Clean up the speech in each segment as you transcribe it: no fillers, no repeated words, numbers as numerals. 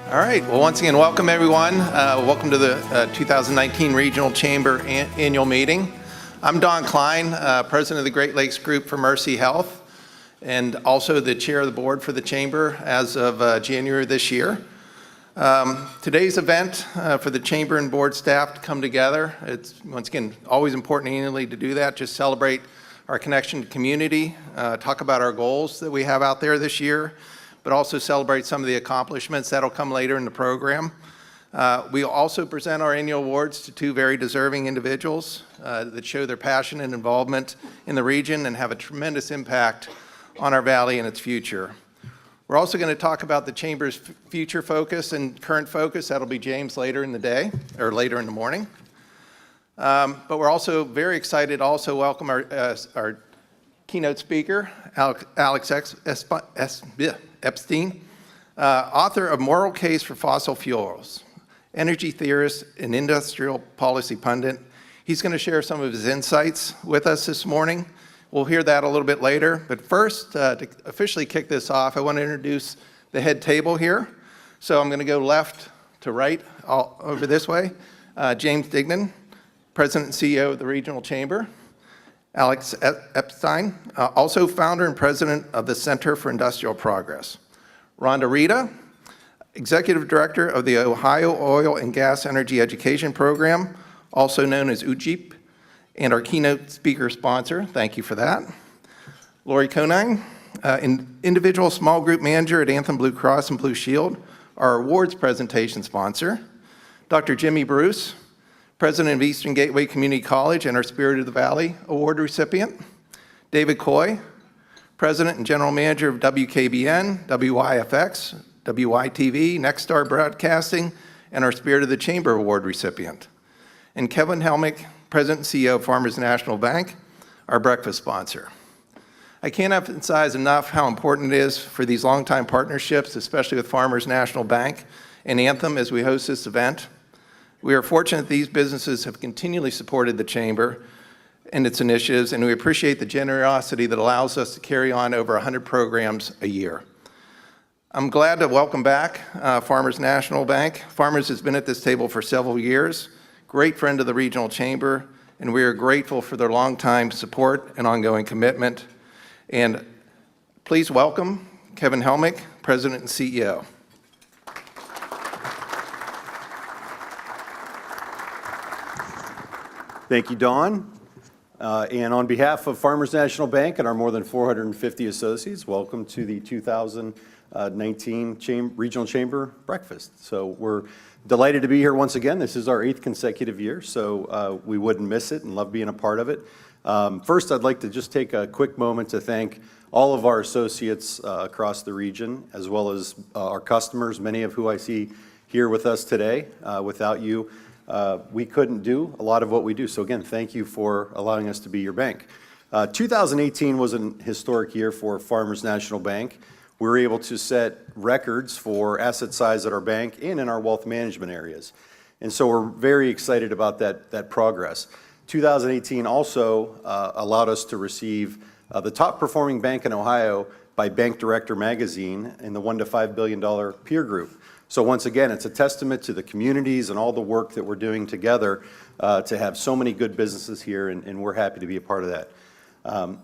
All right, well, once again, welcome everyone. Welcome to the 2019 Regional Chamber Annual Meeting. I'm Don Klein, President of the Great Lakes Group for Mercy Health, and also the Chair of the Board for the Chamber as of January this year. Today's event for the Chamber and Board staff to come together, it's once again always important annually to do that, just celebrate our connection to community, talk about our goals that we have out there this year, but also celebrate some of the accomplishments that'll come later in the program. We also present our annual awards to two very deserving individuals that show their passion and involvement in the region and have a tremendous impact on our valley and its future. We're also going to talk about the Chamber's future focus and current focus. That'll be James later in the day, or later in the morning. But we're also very excited to also welcome our keynote speaker, Alex Epstein, author of Moral Case for Fossil Fuels, energy theorist and industrial policy pundit. He's going to share some of his insights with us this morning. We'll hear that a little bit later. But first, to officially kick this off, I want to introduce the head table here. So I'm going to go left to right, all over this way. James Dignan, President and CEO of the Regional Chamber. Alex Epstein, also founder and president of the Center for Industrial Progress. Rhonda Rita, executive director of the Ohio Oil and Gas Energy Education Program, also known as UGEP, and our keynote speaker sponsor. Thank you for that. Lori Conine, individual small group manager at Anthem Blue Cross and Blue Shield, our awards presentation sponsor. Dr. Jimmy Bruce, president of Eastern Gateway Community College and our Spirit of the Valley award recipient. David Coy, president and general manager of WKBN, WYFX, WYTV, Nexstar Broadcasting, and our Spirit of the Chamber award recipient. And Kevin Helmick, president and CEO of Farmers National Bank, our breakfast sponsor. I can't emphasize enough how important it is for these longtime partnerships, especially with Farmers National Bank and Anthem as we host this event. We are fortunate these businesses have continually supported the Chamber and its initiatives, and we appreciate the generosity that allows us to carry on over 100 programs a year. I'm glad to welcome back Farmers National Bank. Farmers has been at this table for several years, great friend of the Regional Chamber, and we are grateful for their longtime support and ongoing commitment. And please welcome Kevin Helmick, President and CEO. Thank you, Don. And on behalf of Farmers National Bank and our more than 450 associates, welcome to the 2019 Regional Chamber Breakfast. So we're delighted to be here once again. This is our 8th consecutive year, so we wouldn't miss it and love being a part of it. First, I'd like to just take a quick moment to thank all of our associates across the region, as well as our customers, many of who I see here with us today. Without you, we couldn't do a lot of what we do. So again, thank you for allowing us to be your bank. 2018 was an historic year for Farmers National Bank. We were able to set records for asset size at our bank and in our wealth management areas. And so we're very excited about that progress. 2018 also allowed us to receive the top performing bank in Ohio by Bank Director magazine in the $1 to $5 billion peer group. So once again, it's a testament to the communities and all the work that we're doing together to have so many good businesses here, and we're happy to be a part of that.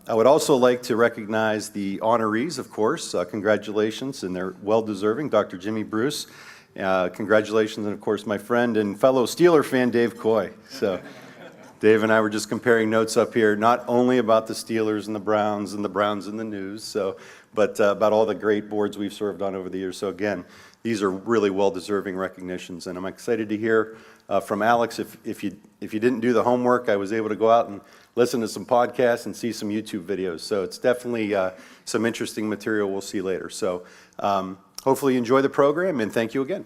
I would also like to recognize the honorees, of course. Congratulations, and they're well-deserving. Dr. Jimmy Bruce, congratulations, and of course my friend and fellow Steeler fan, Dave Coy. So Dave and I were just comparing notes up here, not only about the Steelers and the Browns in the news, but about all the great boards we've served on over the years. So again, these are really well-deserving recognitions, and I'm excited to hear from Alex. If you didn't do the homework, I was able to go out and listen to some podcasts and see some YouTube videos. So it's definitely some interesting material we'll see later. So hopefully you enjoy the program, and thank you again.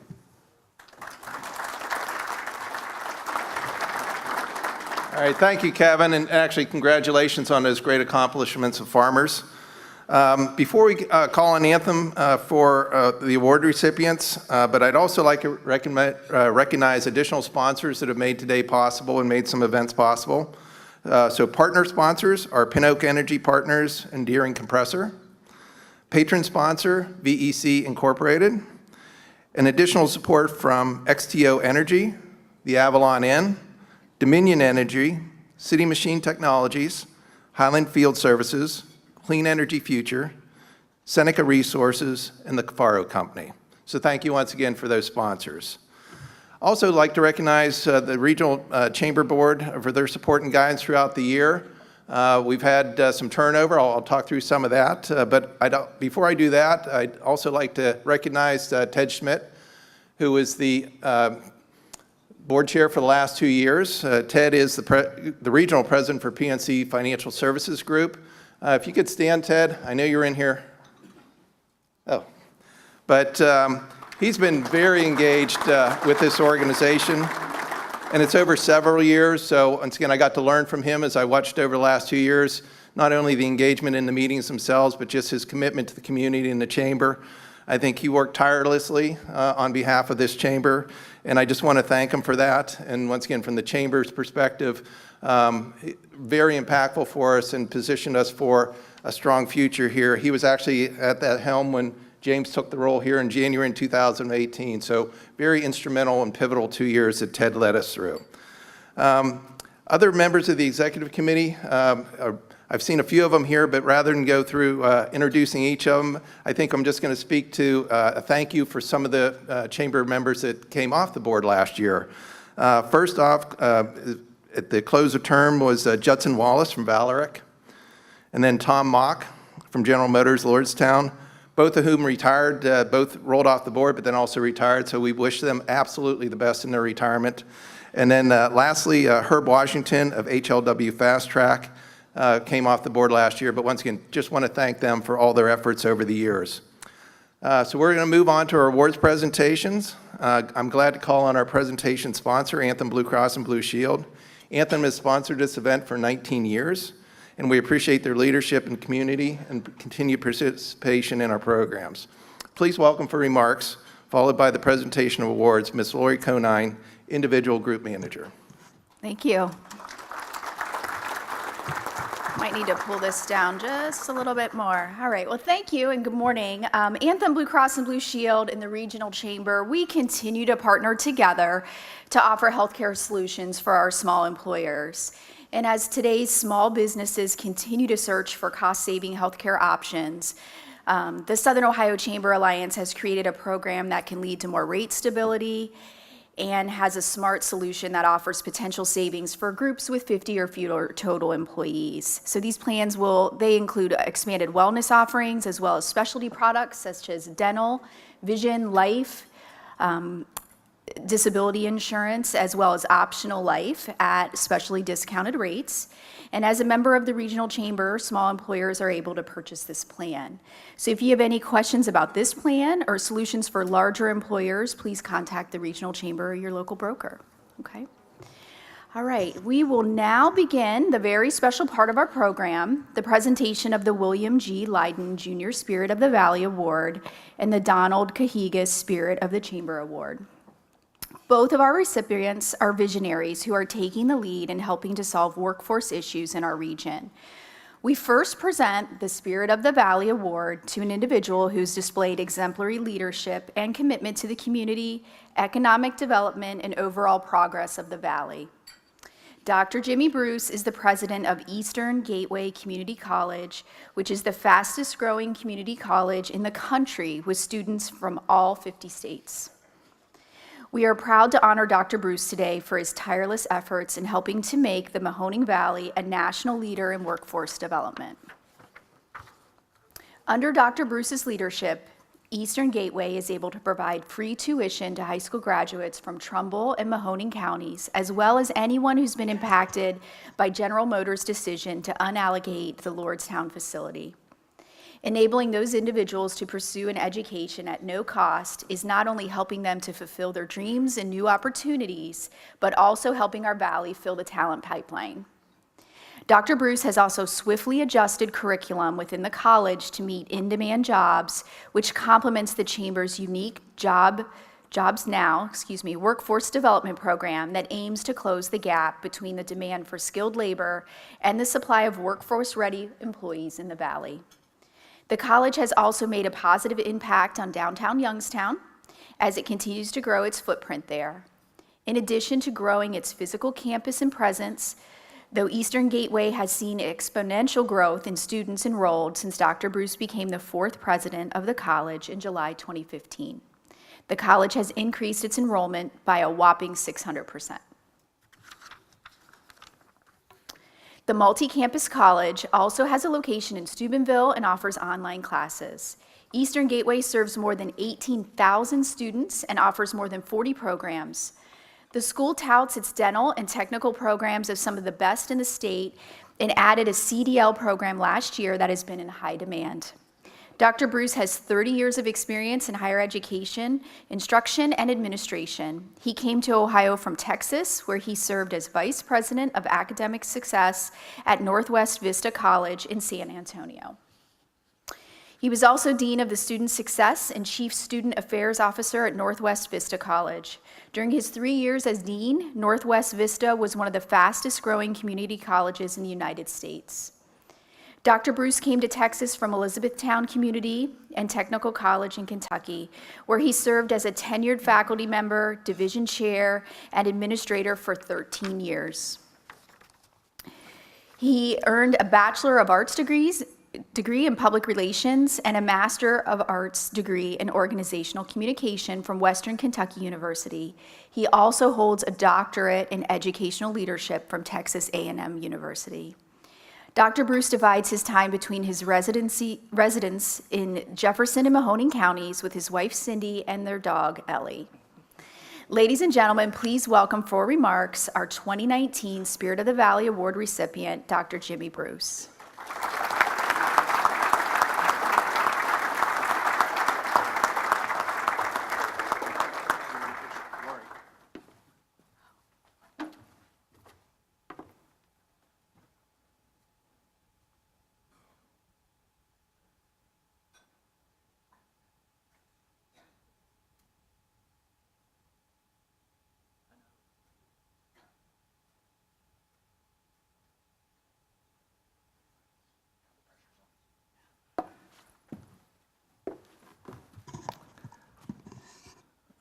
All right, thank you, Kevin, and actually congratulations on those great accomplishments of Farmers. Before we call on Anthem for the award recipients, but I'd also like to recognize additional sponsors that have made today possible and made some events possible. So partner sponsors are Pin Oak Energy Partners and Deering Compressor. Patron sponsor, VEC Incorporated. and additional support from XTO Energy, the Avalon Inn, Dominion Energy, City Machine Technologies, Highland Field Services, Clean Energy Future, Seneca Resources, and the Cafaro Company. So thank you once again for those sponsors. Also like to recognize the Regional Chamber Board for their support and guidance throughout the year. We've had some turnover. I'll talk through some of that. But before I do that, I'd also like to recognize Ted Schmidt, who is the board chair for the last 2 years. Ted is the regional president for PNC Financial Services Group. If you could stand, Ted. I know you're in here. Oh. But he's been very engaged with this organization, and it's over several years. So once again, I got to learn from him as I watched over the last 2 years, not only the engagement in the meetings themselves, but just his commitment to the community and the chamber. I think he worked tirelessly on behalf of this chamber, and I just want to thank him for that. And once again, from the chamber's perspective, very impactful for us and positioned us for a strong future here. He was actually at that helm when James took the role here in January in 2018. So very instrumental and pivotal 2 years that Ted led us through. Other members of the executive committee, I've seen a few of them here, but rather than go through introducing each of them, I think I'm just going to speak to a thank you for some of the chamber members that came off the board last year. First off, at the close of term was Judson Wallace from Valerick, and then Tom Mock from General Motors Lordstown, both of whom retired, both rolled off the board, but then also retired, so we wish them absolutely the best in their retirement. And then lastly, Herb Washington of HLW Fast Track came off the board last year, but once again, just want to thank them for all their efforts over the years. So we're going to move on to our awards presentations. I'm glad to call on our presentation sponsor, Anthem Blue Cross and Blue Shield. Anthem has sponsored this event for 19 years, and we appreciate their leadership in the community and continued participation in our programs. Please welcome for remarks, followed by the presentation of awards, Ms. Lori Conine, Individual Group Manager. Thank you. Might need to pull this down just a little bit more. All right, well, thank you and good morning. Anthem Blue Cross and Blue Shield and the Regional Chamber, we continue to partner together to offer healthcare solutions for our small employers. And as today's small businesses continue to search for cost-saving healthcare options, the Southern Ohio Chamber Alliance has created a program that can lead to more rate stability and has a smart solution that offers potential savings for groups with 50 or fewer total employees. So these plans they include expanded wellness offerings as well as specialty products such as dental, vision, life, disability insurance, as well as optional life at specially discounted rates. And as a member of the Regional Chamber, small employers are able to purchase this plan. So if you have any questions about this plan or solutions for larger employers, please contact the Regional Chamber or your local broker. Okay. All right, we will now begin the very special part of our program, the presentation of the William G. Leiden Jr. Spirit of the Valley Award and the Donald Cahigas Spirit of the Chamber Award. Both of our recipients are visionaries who are taking the lead in helping to solve workforce issues in our region. We first present the Spirit of the Valley Award to an individual who's displayed exemplary leadership and commitment to the community, economic development, and overall progress of the Valley. Dr. Jimmy Bruce is the president of Eastern Gateway Community College, which is the fastest growing community college in the country with students from all 50 states. We are proud to honor Dr. Bruce today for his tireless efforts in helping to make the Mahoning Valley a national leader in workforce development. Under Dr. Bruce's leadership, Eastern Gateway is able to provide free tuition to high school graduates from Trumbull and Mahoning counties, as well as anyone who's been impacted by General Motors' decision to unallocate the Lordstown facility. Enabling those individuals to pursue an education at no cost is not only helping them to fulfill their dreams and new opportunities, but also helping our valley fill the talent pipeline. Dr. Bruce has also swiftly adjusted curriculum within the college to meet in-demand jobs, which complements the Chamber's unique workforce development program that aims to close the gap between the demand for skilled labor and the supply of workforce-ready employees in the valley. The college has also made a positive impact on downtown Youngstown, as it continues to grow its footprint there. In addition to growing its physical campus and presence, though Eastern Gateway has seen exponential growth in students enrolled since Dr. Bruce became the 4th president of the college in July 2015. The college has increased its enrollment by a whopping 600%. The multi-campus college also has a location in Steubenville and offers online classes. Eastern Gateway serves more than 18,000 students and offers more than 40 programs. The school touts its dental and technical programs as some of the best in the state and added a CDL program last year that has been in high demand. Dr. Bruce has 30 years of experience in higher education, instruction, and administration. He came to Ohio from Texas, where he served as Vice President of Academic Success at Northwest Vista College in San Antonio. He was also Dean of the Student Success and Chief Student Affairs Officer at Northwest Vista College. During his 3 years as Dean, Northwest Vista was one of the fastest growing community colleges in the United States. Dr. Bruce came to Texas from Elizabethtown Community and Technical College in Kentucky, where he served as a tenured faculty member, division chair, and administrator for 13 years. He earned a Bachelor of Arts degree in Public Relations and a Master of Arts degree in Organizational Communication from Western Kentucky University. He also holds a doctorate in Educational Leadership from Texas A&M University. Dr. Bruce divides his time between his residence in Jefferson and Mahoning counties with his wife Cindy and their dog Ellie. Ladies and gentlemen, please welcome for remarks our 2019 Spirit of the Valley Award recipient, Dr. Jimmy Bruce.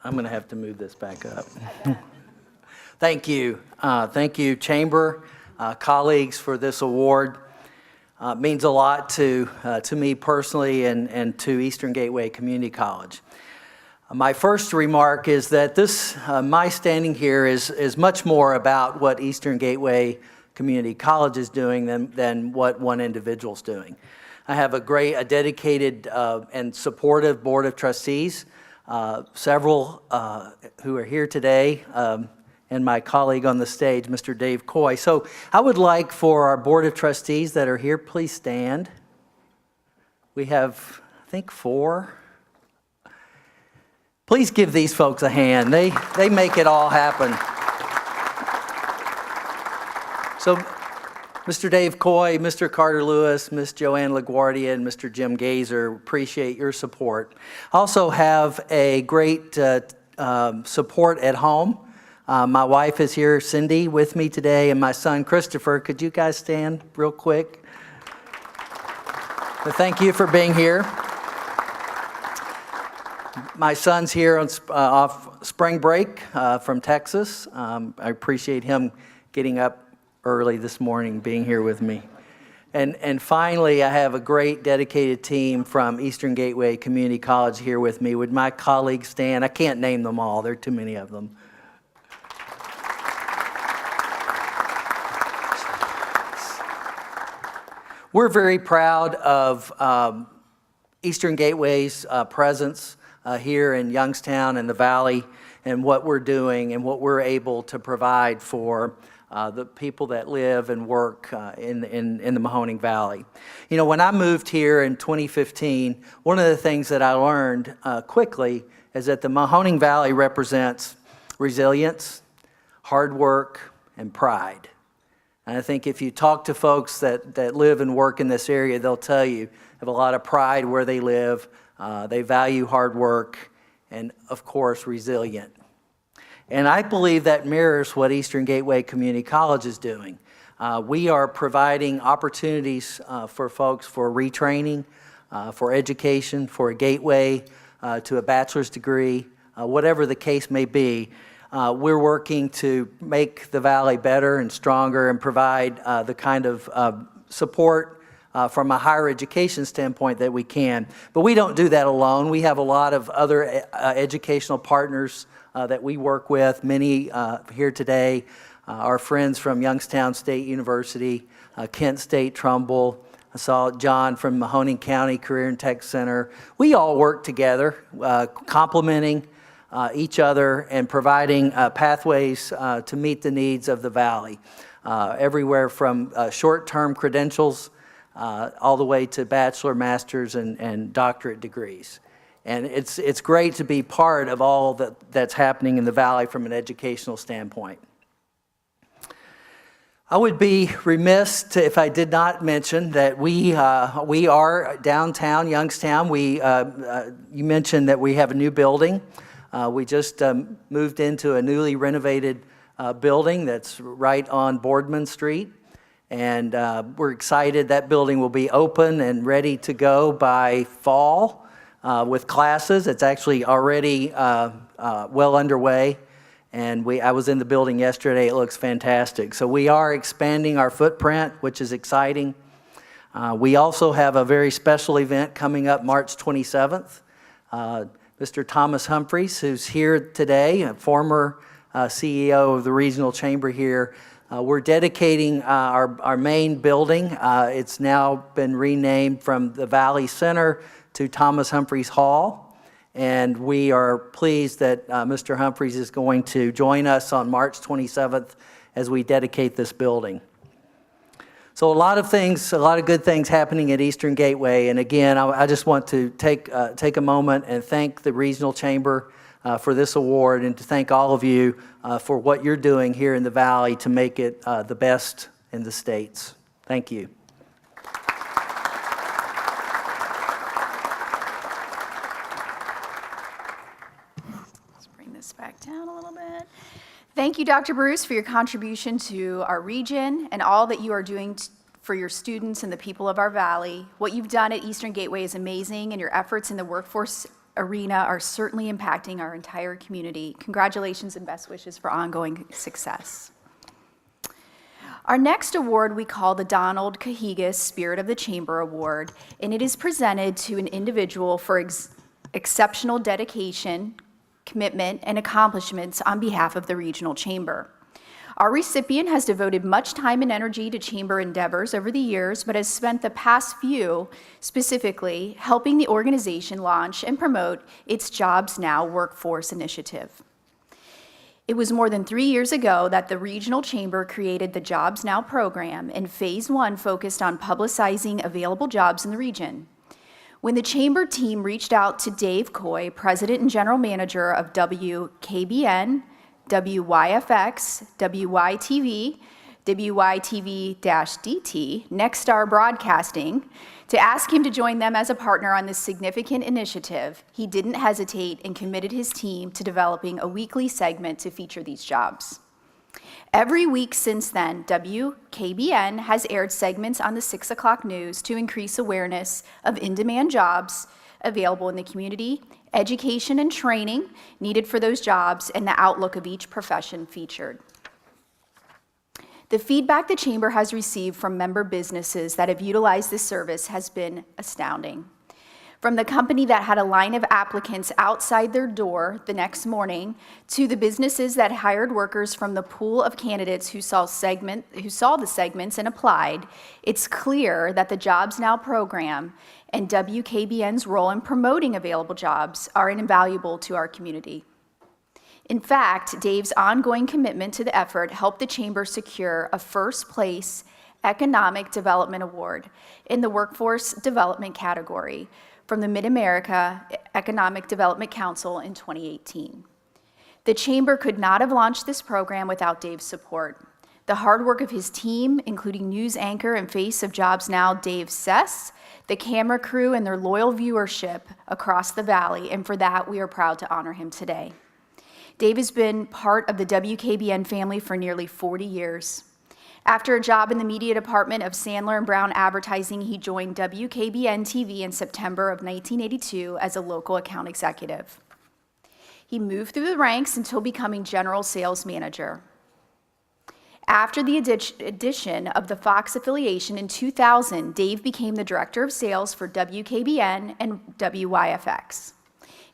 I'm going to have to move this back up. Thank you. Thank you, Chamber, colleagues, for this award. It means a lot to me personally and to Eastern Gateway Community College. My first remark is that my standing here is much more about what Eastern Gateway Community College is doing than what one individual's doing. I have a dedicated and supportive board of trustees, several who are here today, and my colleague on the stage, Mr. Dave Coy. So I would like for our board of trustees that are here, please stand. We have, I think, 4. Please give these folks a hand. They make it all happen. So Mr. Dave Coy, Mr. Carter Lewis, Ms. Joanne LaGuardia, and Mr. Jim Gazer, appreciate your support. Also have a great support at home. My wife is here, Cindy, with me today, and my son, Christopher. Could you guys stand real quick? So thank you for being here. My son's here off spring break from Texas. I appreciate him getting up early this morning, being here with me. And finally, I have a great dedicated team from Eastern Gateway Community College here with me. Would my colleagues stand? I can't name them all. There are too many of them. We're very proud of Eastern Gateway's presence here in Youngstown and the Valley, and what we're doing and what we're able to provide for the people that live and work in the Mahoning Valley. You know, when I moved here in 2015, one of the things that I learned quickly is that the Mahoning Valley represents resilience, hard work, and pride. And I think if you talk to folks that live and work in this area, they'll tell you they have a lot of pride where they live. They value hard work and, of course, resilient. And I believe that mirrors what Eastern Gateway Community College is doing. We are providing opportunities for folks for retraining, for education, for a gateway to a bachelor's degree, whatever the case may be. We're working to make the Valley better and stronger and provide the kind of support from a higher education standpoint that we can. But we don't do that alone. We have a lot of other educational partners that we work with, many here today. Our friends from Youngstown State University, Kent State Trumbull. I saw John from Mahoning County Career and Tech Center. We all work together, complementing each other and providing pathways to meet the needs of the Valley, everywhere from short-term credentials all the way to bachelor, master's, and doctorate degrees. And it's great to be part of all that's happening in the Valley from an educational standpoint. I would be remiss if I did not mention that we are downtown Youngstown. You mentioned that we have a new building. We just moved into a newly renovated building that's right on Boardman Street. And we're excited that building will be open and ready to go by fall with classes. It's actually already well underway. And I was in the building yesterday. It looks fantastic. So we are expanding our footprint, which is exciting. We also have a very special event coming up March 27th. Mr. Thomas Humphreys, who's here today, a former CEO of the Regional Chamber here, we're dedicating our main building. It's now been renamed from the Valley Center to Thomas Humphreys Hall. And we are pleased that Mr. Humphreys is going to join us on March 27th as we dedicate this building. So a lot of good things happening at Eastern Gateway. And again, I just want to take a moment and thank the Regional Chamber for this award, and to thank all of you for what you're doing here in the Valley to make it the best in the states. Thank you. Back down a little bit. Thank you, Dr. Bruce, for your contribution to our region and all that you are doing for your students and the people of our Valley. What you've done at Eastern Gateway is amazing, and your efforts in the workforce arena are certainly impacting our entire community. Congratulations and best wishes for ongoing success. Our next award we call the Donald Cahigas Spirit of the Chamber Award, and it is presented to an individual for exceptional dedication, commitment, and accomplishments on behalf of the Regional Chamber. Our recipient has devoted much time and energy to chamber endeavors over the years, but has spent the past few specifically helping the organization launch and promote its Jobs Now workforce initiative. It was more than 3 years ago that the Regional Chamber created the Jobs Now program, and Phase 1 focused on publicizing available jobs in the region. When the Chamber team reached out to Dave Coy, President and General Manager of WKBN, WYFX, WYTV, WYTV-DT, Nexstar Broadcasting, to ask him to join them as a partner on this significant initiative, he didn't hesitate and committed his team to developing a weekly segment to feature these jobs. Every week since then, WKBN has aired segments on the 6 o'clock news to increase awareness of in-demand jobs available in the community, education and training needed for those jobs, and the outlook of each profession featured. The feedback the Chamber has received from member businesses that have utilized this service has been astounding. From the company that had a line of applicants outside their door the next morning, to the businesses that hired workers from the pool of candidates who saw the segments and applied, it's clear that the Jobs Now program and WKBN's role in promoting available jobs are invaluable to our community. In fact, Dave's ongoing commitment to the effort helped the Chamber secure a first-place Economic Development Award in the Workforce Development category from the Mid-America Economic Development Council in 2018. The Chamber could not have launched this program without Dave's support. The hard work of his team, including news anchor and face of Jobs Now, Dave Sess, the camera crew, and their loyal viewership across the Valley, and for that, we are proud to honor him today. Dave has been part of the WKBN family for nearly 40 years. After a job in the media department of Sandler & Brown Advertising, he joined WKBN TV in September of 1982 as a local account executive. He moved through the ranks until becoming general sales manager. After the addition of the Fox affiliation in 2000, Dave became the director of sales for WKBN and WYFX.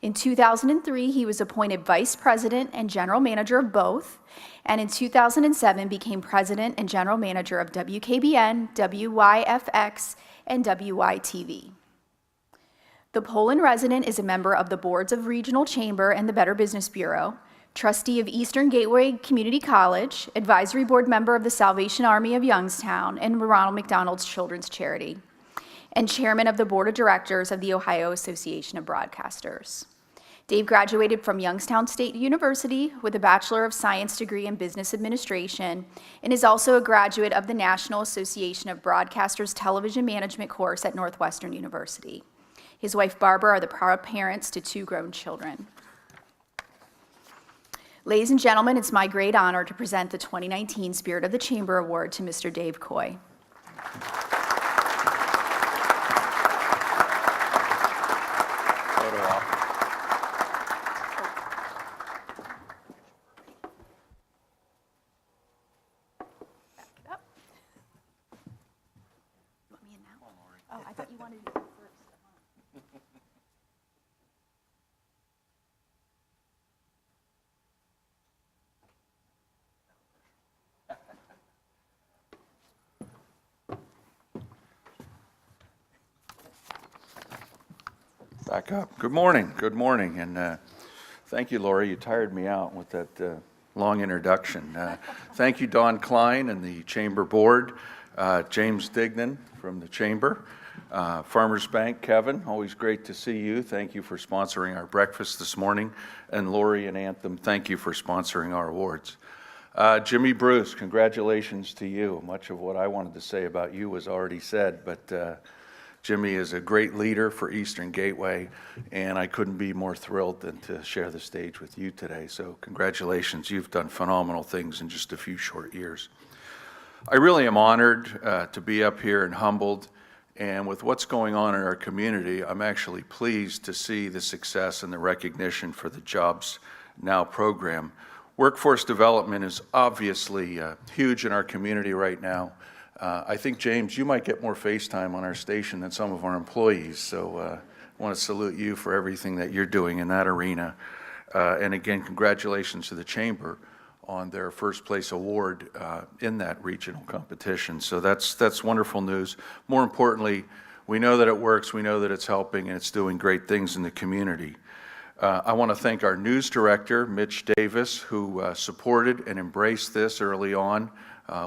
In 2003, he was appointed vice president and general manager of both, and in 2007 became president and general manager of WKBN, WYFX, and WYTV. The Poland resident is a member of the boards of Regional Chamber and the Better Business Bureau, trustee of Eastern Gateway Community College, advisory board member of the Salvation Army of Youngstown and Ronald McDonald's Children's Charity, and chairman of the board of directors of the Ohio Association of Broadcasters. Dave graduated from Youngstown State University with a Bachelor of Science degree in Business Administration and is also a graduate of the National Association of Broadcasters Television Management course at Northwestern University. His wife Barbara are the proud parents to 2 grown children. Ladies and gentlemen, it's my great honor to present the 2019 Spirit of the Chamber Award to Mr. Dave Coy. Oh, I thought you wanted to go first. Back up. Good morning, and thank you, Lori. You tired me out with that long introduction. Thank you, Don Klein and the Chamber Board, James Dignan from the Chamber, Farmers Bank, Kevin, always great to see you. Thank you for sponsoring our breakfast this morning, and Lori and Anthem, thank you for sponsoring our awards. Jimmy Bruce, congratulations to you. Much of what I wanted to say about you was already said, but Jimmy is a great leader for Eastern Gateway, and I couldn't be more thrilled than to share the stage with you today. So congratulations, you've done phenomenal things in just a few short years. I really am honored to be up here and humbled, and with what's going on in our community, I'm actually pleased to see the success and the recognition for the Jobs Now program. Workforce development is obviously huge in our community right now. I think, James, you might get more face time on our station than some of our employees, so I want to salute you for everything that you're doing in that arena. And again, congratulations to the Chamber on their first place award in that regional competition. So that's wonderful news. More importantly, we know that it works, we know that it's helping, and it's doing great things in the community. I want to thank our news director, Mitch Davis, who supported and embraced this early on.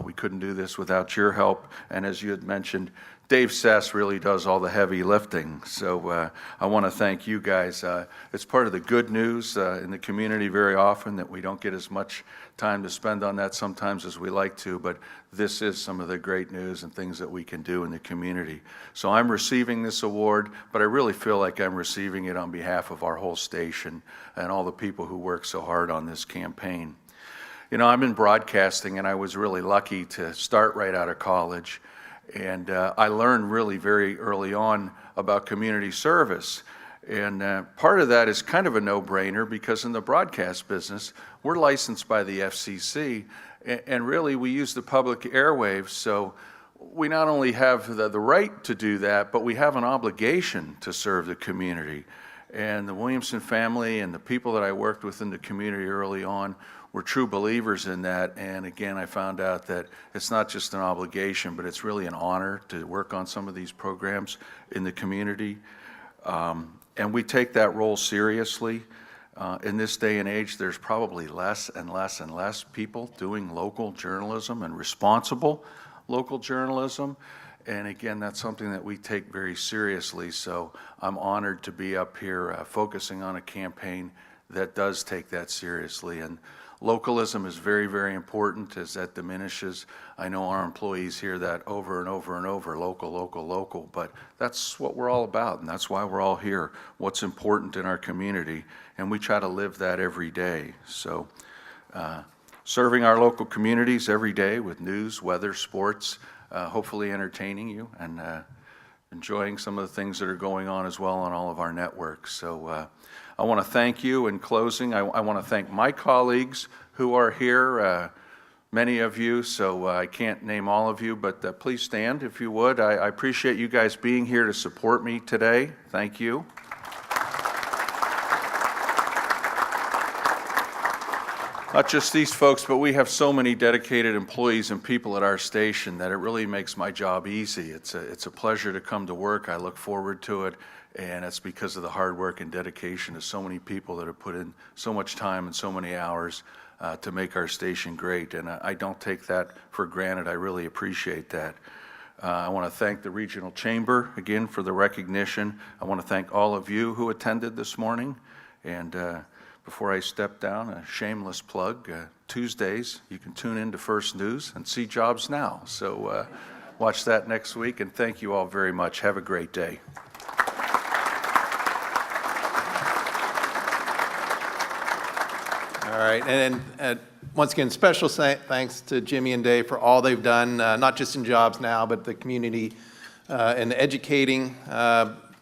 We couldn't do this without your help. And as you had mentioned, Dave Sess really does all the heavy lifting. So I want to thank you guys. It's part of the good news in the community very often that we don't get as much time to spend on that sometimes as we like to, but this is some of the great news and things that we can do in the community. So I'm receiving this award, but I really feel like I'm receiving it on behalf of our whole station and all the people who work so hard on this campaign. You know, I'm in broadcasting, and I was really lucky to start right out of college. And I learned really very early on about community service. And part of that is kind of a no-brainer because in the broadcast business, we're licensed by the FCC, and really we use the public airwaves. So we not only have the right to do that, but we have an obligation to serve the community. And the Williamson family and the people that I worked with in the community early on were true believers in that. And again, I found out that it's not just an obligation, but it's really an honor to work on some of these programs in the community. And we take that role seriously. In this day and age, there's probably less and less and less people doing local journalism and responsible local journalism. And again, that's something that we take very seriously. So I'm honored to be up here focusing on a campaign that does take that seriously. And localism is very, very important as that diminishes. I know our employees hear that over and over and over, local, local, local, but that's what we're all about, and that's why we're all here, what's important in our community, and we try to live that every day. So serving our local communities every day with news, weather, sports, hopefully entertaining you, and enjoying some of the things that are going on as well on all of our networks. So I want to thank you. In closing, I want to thank my colleagues who are here, many of you, so I can't name all of you, but please stand if you would. I appreciate you guys being here to support me today. Thank you. Not just these folks, but we have so many dedicated employees and people at our station that it really makes my job easy. It's a pleasure to come to work. I look forward to it, and it's because of the hard work and dedication of so many people that have put in so much time and so many hours to make our station great, and I don't take that for granted. I really appreciate that. I want to thank the Regional Chamber again for the recognition. I want to thank all of you who attended this morning, and before I step down, a shameless plug, Tuesdays, you can tune in to First News and see Jobs Now. So watch that next week, and thank you all very much. Have a great day. All right, and once again, special thanks to Jimmy and Dave for all they've done, not just in Jobs Now, but the community and educating,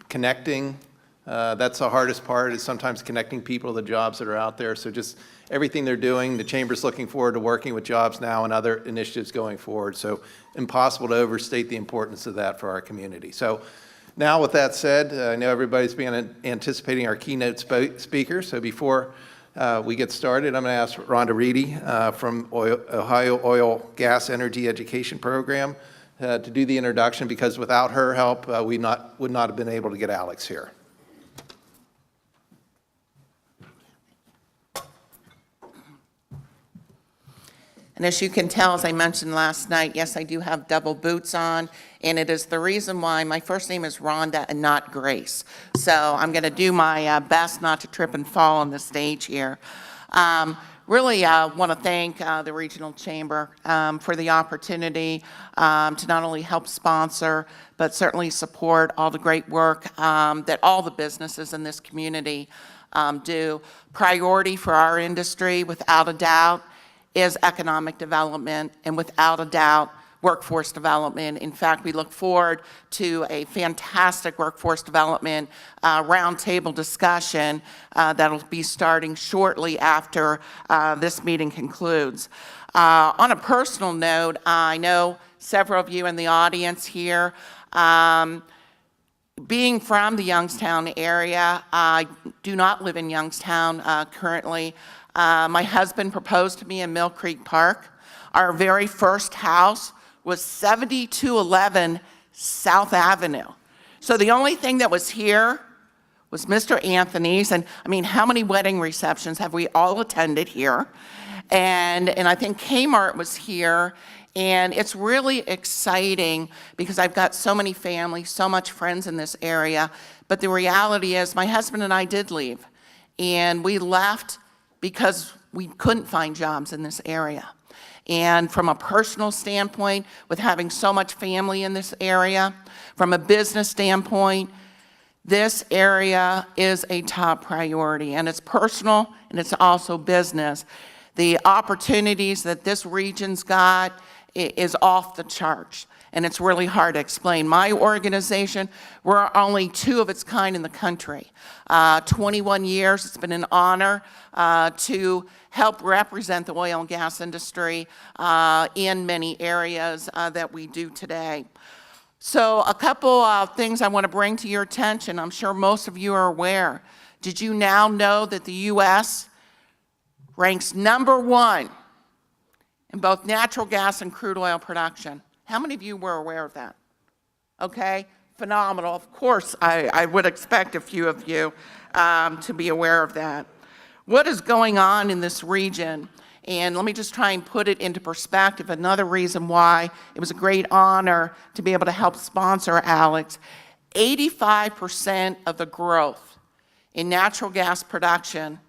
connecting. That's the hardest part, is sometimes connecting people to the jobs that are out there. So just everything they're doing, the Chamber's looking forward to working with Jobs Now and other initiatives going forward. So impossible to overstate the importance of that for our community. So now with that said, I know everybody's been anticipating our keynote speaker. So before we get started, I'm going to ask Rhonda Reedy from Ohio Oil Gas Energy Education Program to do the introduction, because without her help, we would not have been able to get Alex here. And as you can tell, as I mentioned last night, yes, I do have double boots on, and it is the reason why my first name is Rhonda and not Grace. So I'm going to do my best not to trip and fall on the stage here. Really want to thank the Regional Chamber for the opportunity to not only help sponsor, but certainly support all the great work that all the businesses in this community do. Priority for our industry, without a doubt, is economic development, and without a doubt, workforce development. In fact, we look forward to a fantastic workforce development roundtable discussion that'll be starting shortly after this meeting concludes. On a personal note, I know several of you in the audience here, being from the Youngstown area, I do not live in Youngstown currently. My husband proposed to me in Mill Creek Park. Our very first house was 7211 South Avenue. So the only thing that was here was Mr. Anthony's. And I mean, how many wedding receptions have we all attended here? And I think Kmart was here. And it's really exciting because I've got so many family, so much friends in this area. But the reality is my husband and I did leave. And we left because we couldn't find jobs in this area. And from a personal standpoint, with having so much family in this area, from a business standpoint, this area is a top priority, and it's personal and it's also business. The opportunities that this region's got is off the charts, and it's really hard to explain. My organization, we're only two of its kind in the country. 21 years, it's been an honor to help represent the oil and gas industry in many areas that we do today. So a couple of things I want to bring to your attention. I'm sure most of you are aware. Did you now know that the U.S. ranks #1 in both natural gas and crude oil production? How many of you were aware of that? Okay, phenomenal. Of course, I would expect a few of you to be aware of that. What is going on in this region? And let me just try and put it into perspective. Another reason why it was a great honor to be able to help sponsor Alex. 85% of the growth in natural gas production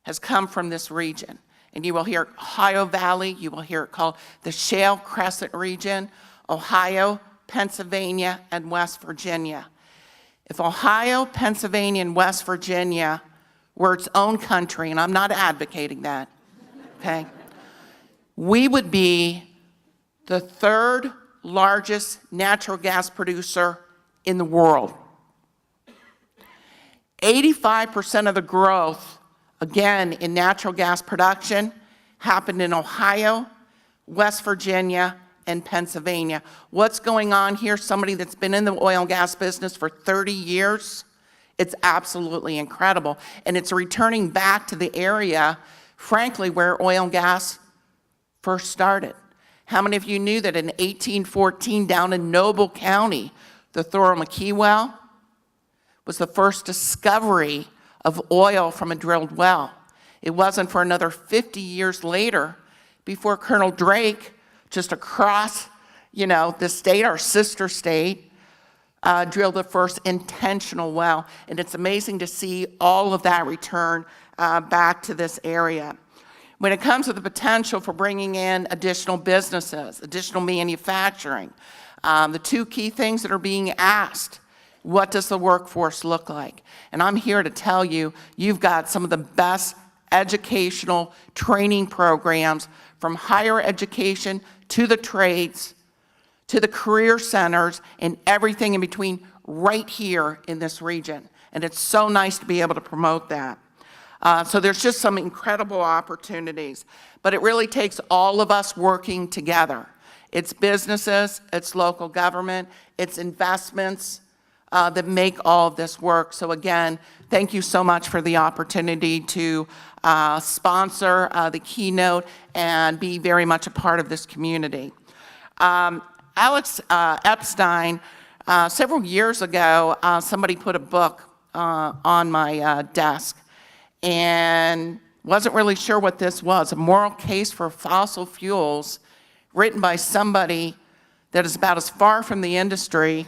has come from this region. And you will hear Ohio Valley, you will hear it called the Shale Crescent region, Ohio, Pennsylvania, and West Virginia. If Ohio, Pennsylvania, and West Virginia were its own country, and I'm not advocating that, okay, we would be the third largest natural gas producer in the world. 85% of the growth, again, in natural gas production happened in Ohio, West Virginia, and Pennsylvania. What's going on here? Somebody that's been in the oil and gas business for 30 years, it's absolutely incredible. And it's returning back to the area, frankly, where oil and gas first started. How many of you knew that in 1814 down in Noble County, the Thorough McKee well was the first discovery of oil from a drilled well? It wasn't for another 50 years later before Colonel Drake, just across, the state, our sister state, drilled the first intentional well. And it's amazing to see all of that return back to this area. When it comes to the potential for bringing in additional businesses, additional manufacturing, the two key things that are being asked, what does the workforce look like? And I'm here to tell you, you've got some of the best educational training programs from higher education to the trades, to the career centers, and everything in between right here in this region. And it's so nice to be able to promote that. So there's just some incredible opportunities. But it really takes all of us working together. It's businesses, it's local government, it's investments that make all of this work. So again, thank you so much for the opportunity to sponsor the keynote and be very much a part of this community. Alex Epstein, several years ago, somebody put a book on my desk and wasn't really sure what this was, A Moral Case for Fossil Fuels, written by somebody that is about as far from the industry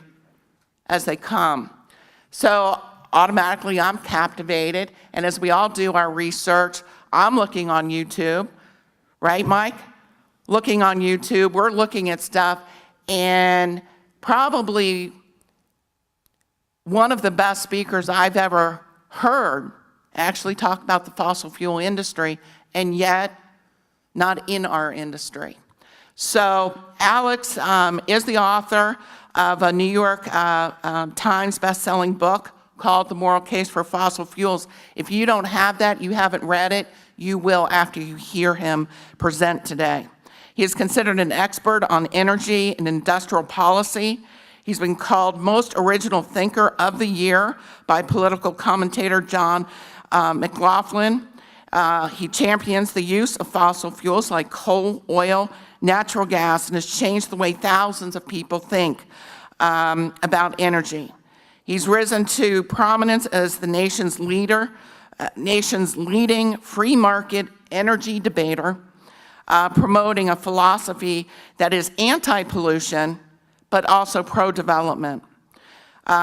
as they come. So automatically I'm captivated, and as we all do our research, I'm looking on YouTube, right, Mike? Looking on YouTube, we're looking at stuff, and probably one of the best speakers I've ever heard actually talk about the fossil fuel industry, and yet not in our industry. So Alex is the author of a New York Times best-selling book called The Moral Case for Fossil Fuels. If you don't have that, you haven't read it, you will after you hear him present today. He is considered an expert on energy and industrial policy. He's been called most original thinker of the year by political commentator John McLaughlin. He champions the use of fossil fuels like coal, oil, natural gas, and has changed the way thousands of people think about energy. He's risen to prominence as the nation's leading free market energy debater, promoting a philosophy that is anti-pollution, but also pro-development.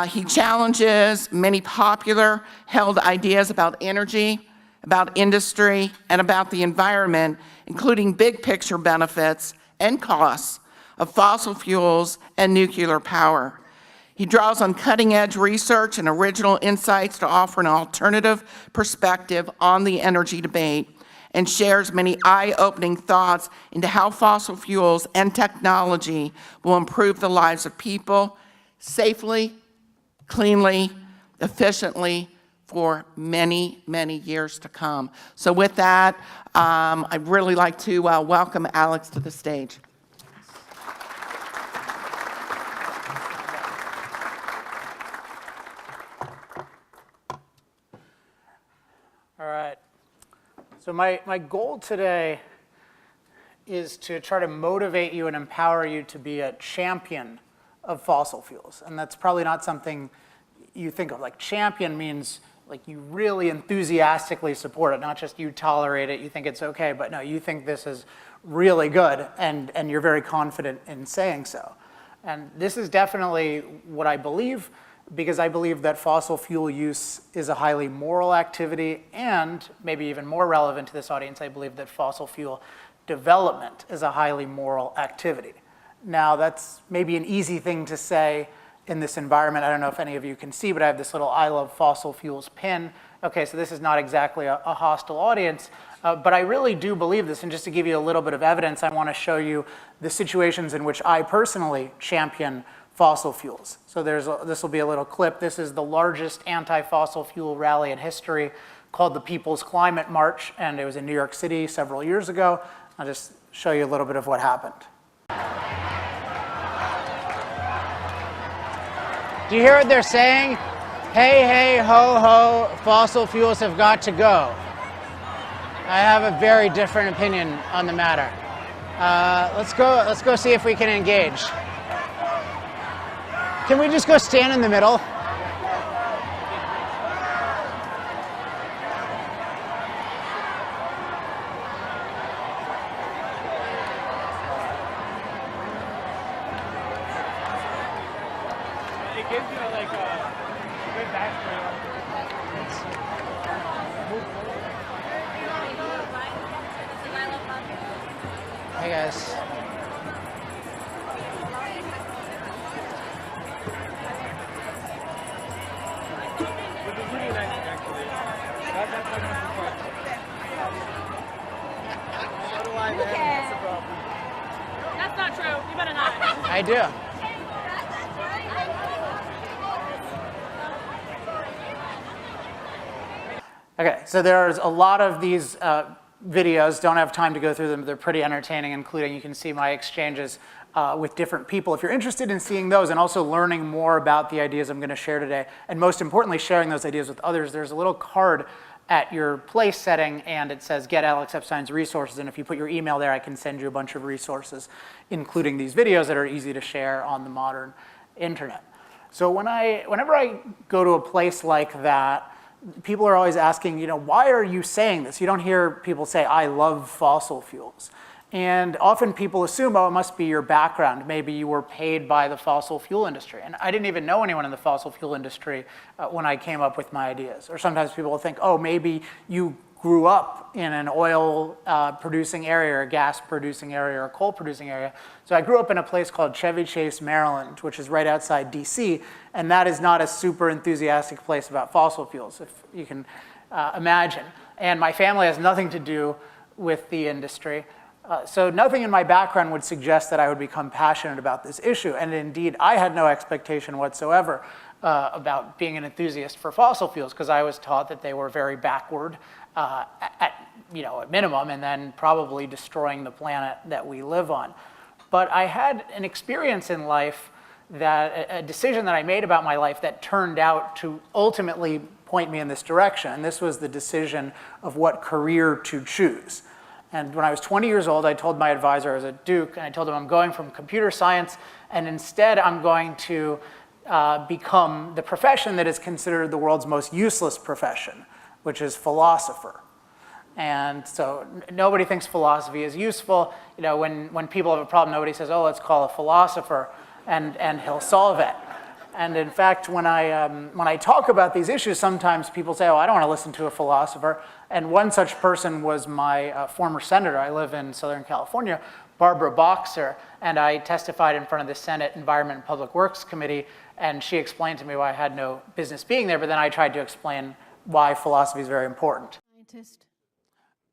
He challenges many popular held ideas about energy, about industry, and about the environment, including big picture benefits and costs of fossil fuels and nuclear power. He draws on cutting-edge research and original insights to offer an alternative perspective on the energy debate, and shares many eye-opening thoughts into how fossil fuels and technology will improve the lives of people safely, cleanly, efficiently, for many, many years to come. So with that, I'd really like to welcome Alex to the stage. All right. So my goal today is to try to motivate you and empower you to be a champion of fossil fuels. And that's probably not something you think of. Like, champion means like you really enthusiastically support it, not just you tolerate it, you think it's okay, but no, you think this is really good, and you're very confident in saying so. And this is definitely what I believe, because I believe that fossil fuel use is a highly moral activity, and maybe even more relevant to this audience, I believe that fossil fuel development is a highly moral activity. Now, that's maybe an easy thing to say in this environment. I don't know if any of you can see, but I have this little I love fossil fuels pin. Okay, so this is not exactly a hostile audience, but I really do believe this. And just to give you a little bit of evidence, I want to show you the situations in which I personally champion fossil fuels. So this will be a little clip. This is the largest anti-fossil fuel rally in history, called the People's Climate March, and it was in New York City several years ago. I'll just show you a little bit of what happened. Do you hear what they're saying? Hey, hey, ho, ho, fossil fuels have got to go. I have a very different opinion on the matter. Let's go see if we can engage. Can we just go stand in the middle? Hey guys. That's not true. You better not. I do. Okay, so there's a lot of these videos. Don't have time to go through them. They're pretty entertaining, including you can see my exchanges with different people. If you're interested in seeing those and also learning more about the ideas I'm going to share today, and most importantly, sharing those ideas with others, there's a little card at your place setting, and it says Get Alex Epstein's Resources, and if you put your email there, I can send you a bunch of resources, including these videos that are easy to share on the modern internet. So whenever I go to a place like that, people are always asking, why are you saying this? You don't hear people say, I love fossil fuels. And often people assume, oh, it must be your background. Maybe you were paid by the fossil fuel industry. And I didn't even know anyone in the fossil fuel industry when I came up with my ideas. Or sometimes people will think, oh, maybe you grew up in an oil producing area or a gas producing area or a coal producing area. So I grew up in a place called Chevy Chase, Maryland, which is right outside DC. And that is not a super enthusiastic place about fossil fuels, if you can imagine. And my family has nothing to do with the industry. So nothing in my background would suggest that I would become passionate about this issue. And indeed, I had no expectation whatsoever about being an enthusiast for fossil fuels, because I was taught that they were very backward at minimum, and then probably destroying the planet that we live on. But I had an experience in life, a decision that I made about my life that turned out to ultimately point me in this direction. And this was the decision of what career to choose. And when I was 20 years old, I told my advisor, I was at Duke, and I told him I'm going from computer science, and instead I'm going to become the profession that is considered the world's most useless profession, which is philosopher. And so nobody thinks philosophy is useful. When people have a problem, nobody says, oh, let's call a philosopher, and he'll solve it. And in fact, when I talk about these issues, sometimes people say, oh, I don't want to listen to a philosopher. And one such person was my former senator. I live in Southern California, Barbara Boxer, and I testified in front of the Senate Environment and Public Works Committee, and she explained to me why I had no business being there, but then I tried to explain why philosophy is very important. Scientist?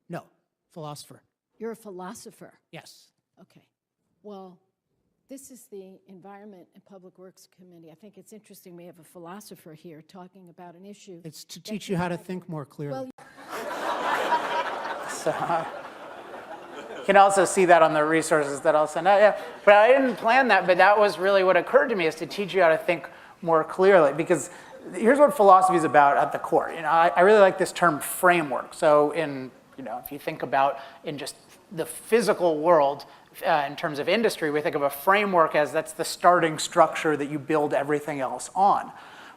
No, philosopher. You're a philosopher? Yes. Okay. Well, this is the Environment and Public Works Committee. I think it's interesting we have a philosopher here talking about an issue. It's to teach you how to think more clearly. Well, So you can also see that on the resources that I'll send out. Yeah. But I didn't plan that, but that was really what occurred to me, is to teach you how to think more clearly. Because here's what philosophy is about at the core. I really like this term framework. So if you think about in just the physical world, in terms of industry, we think of a framework as that's the starting structure that you build everything else on.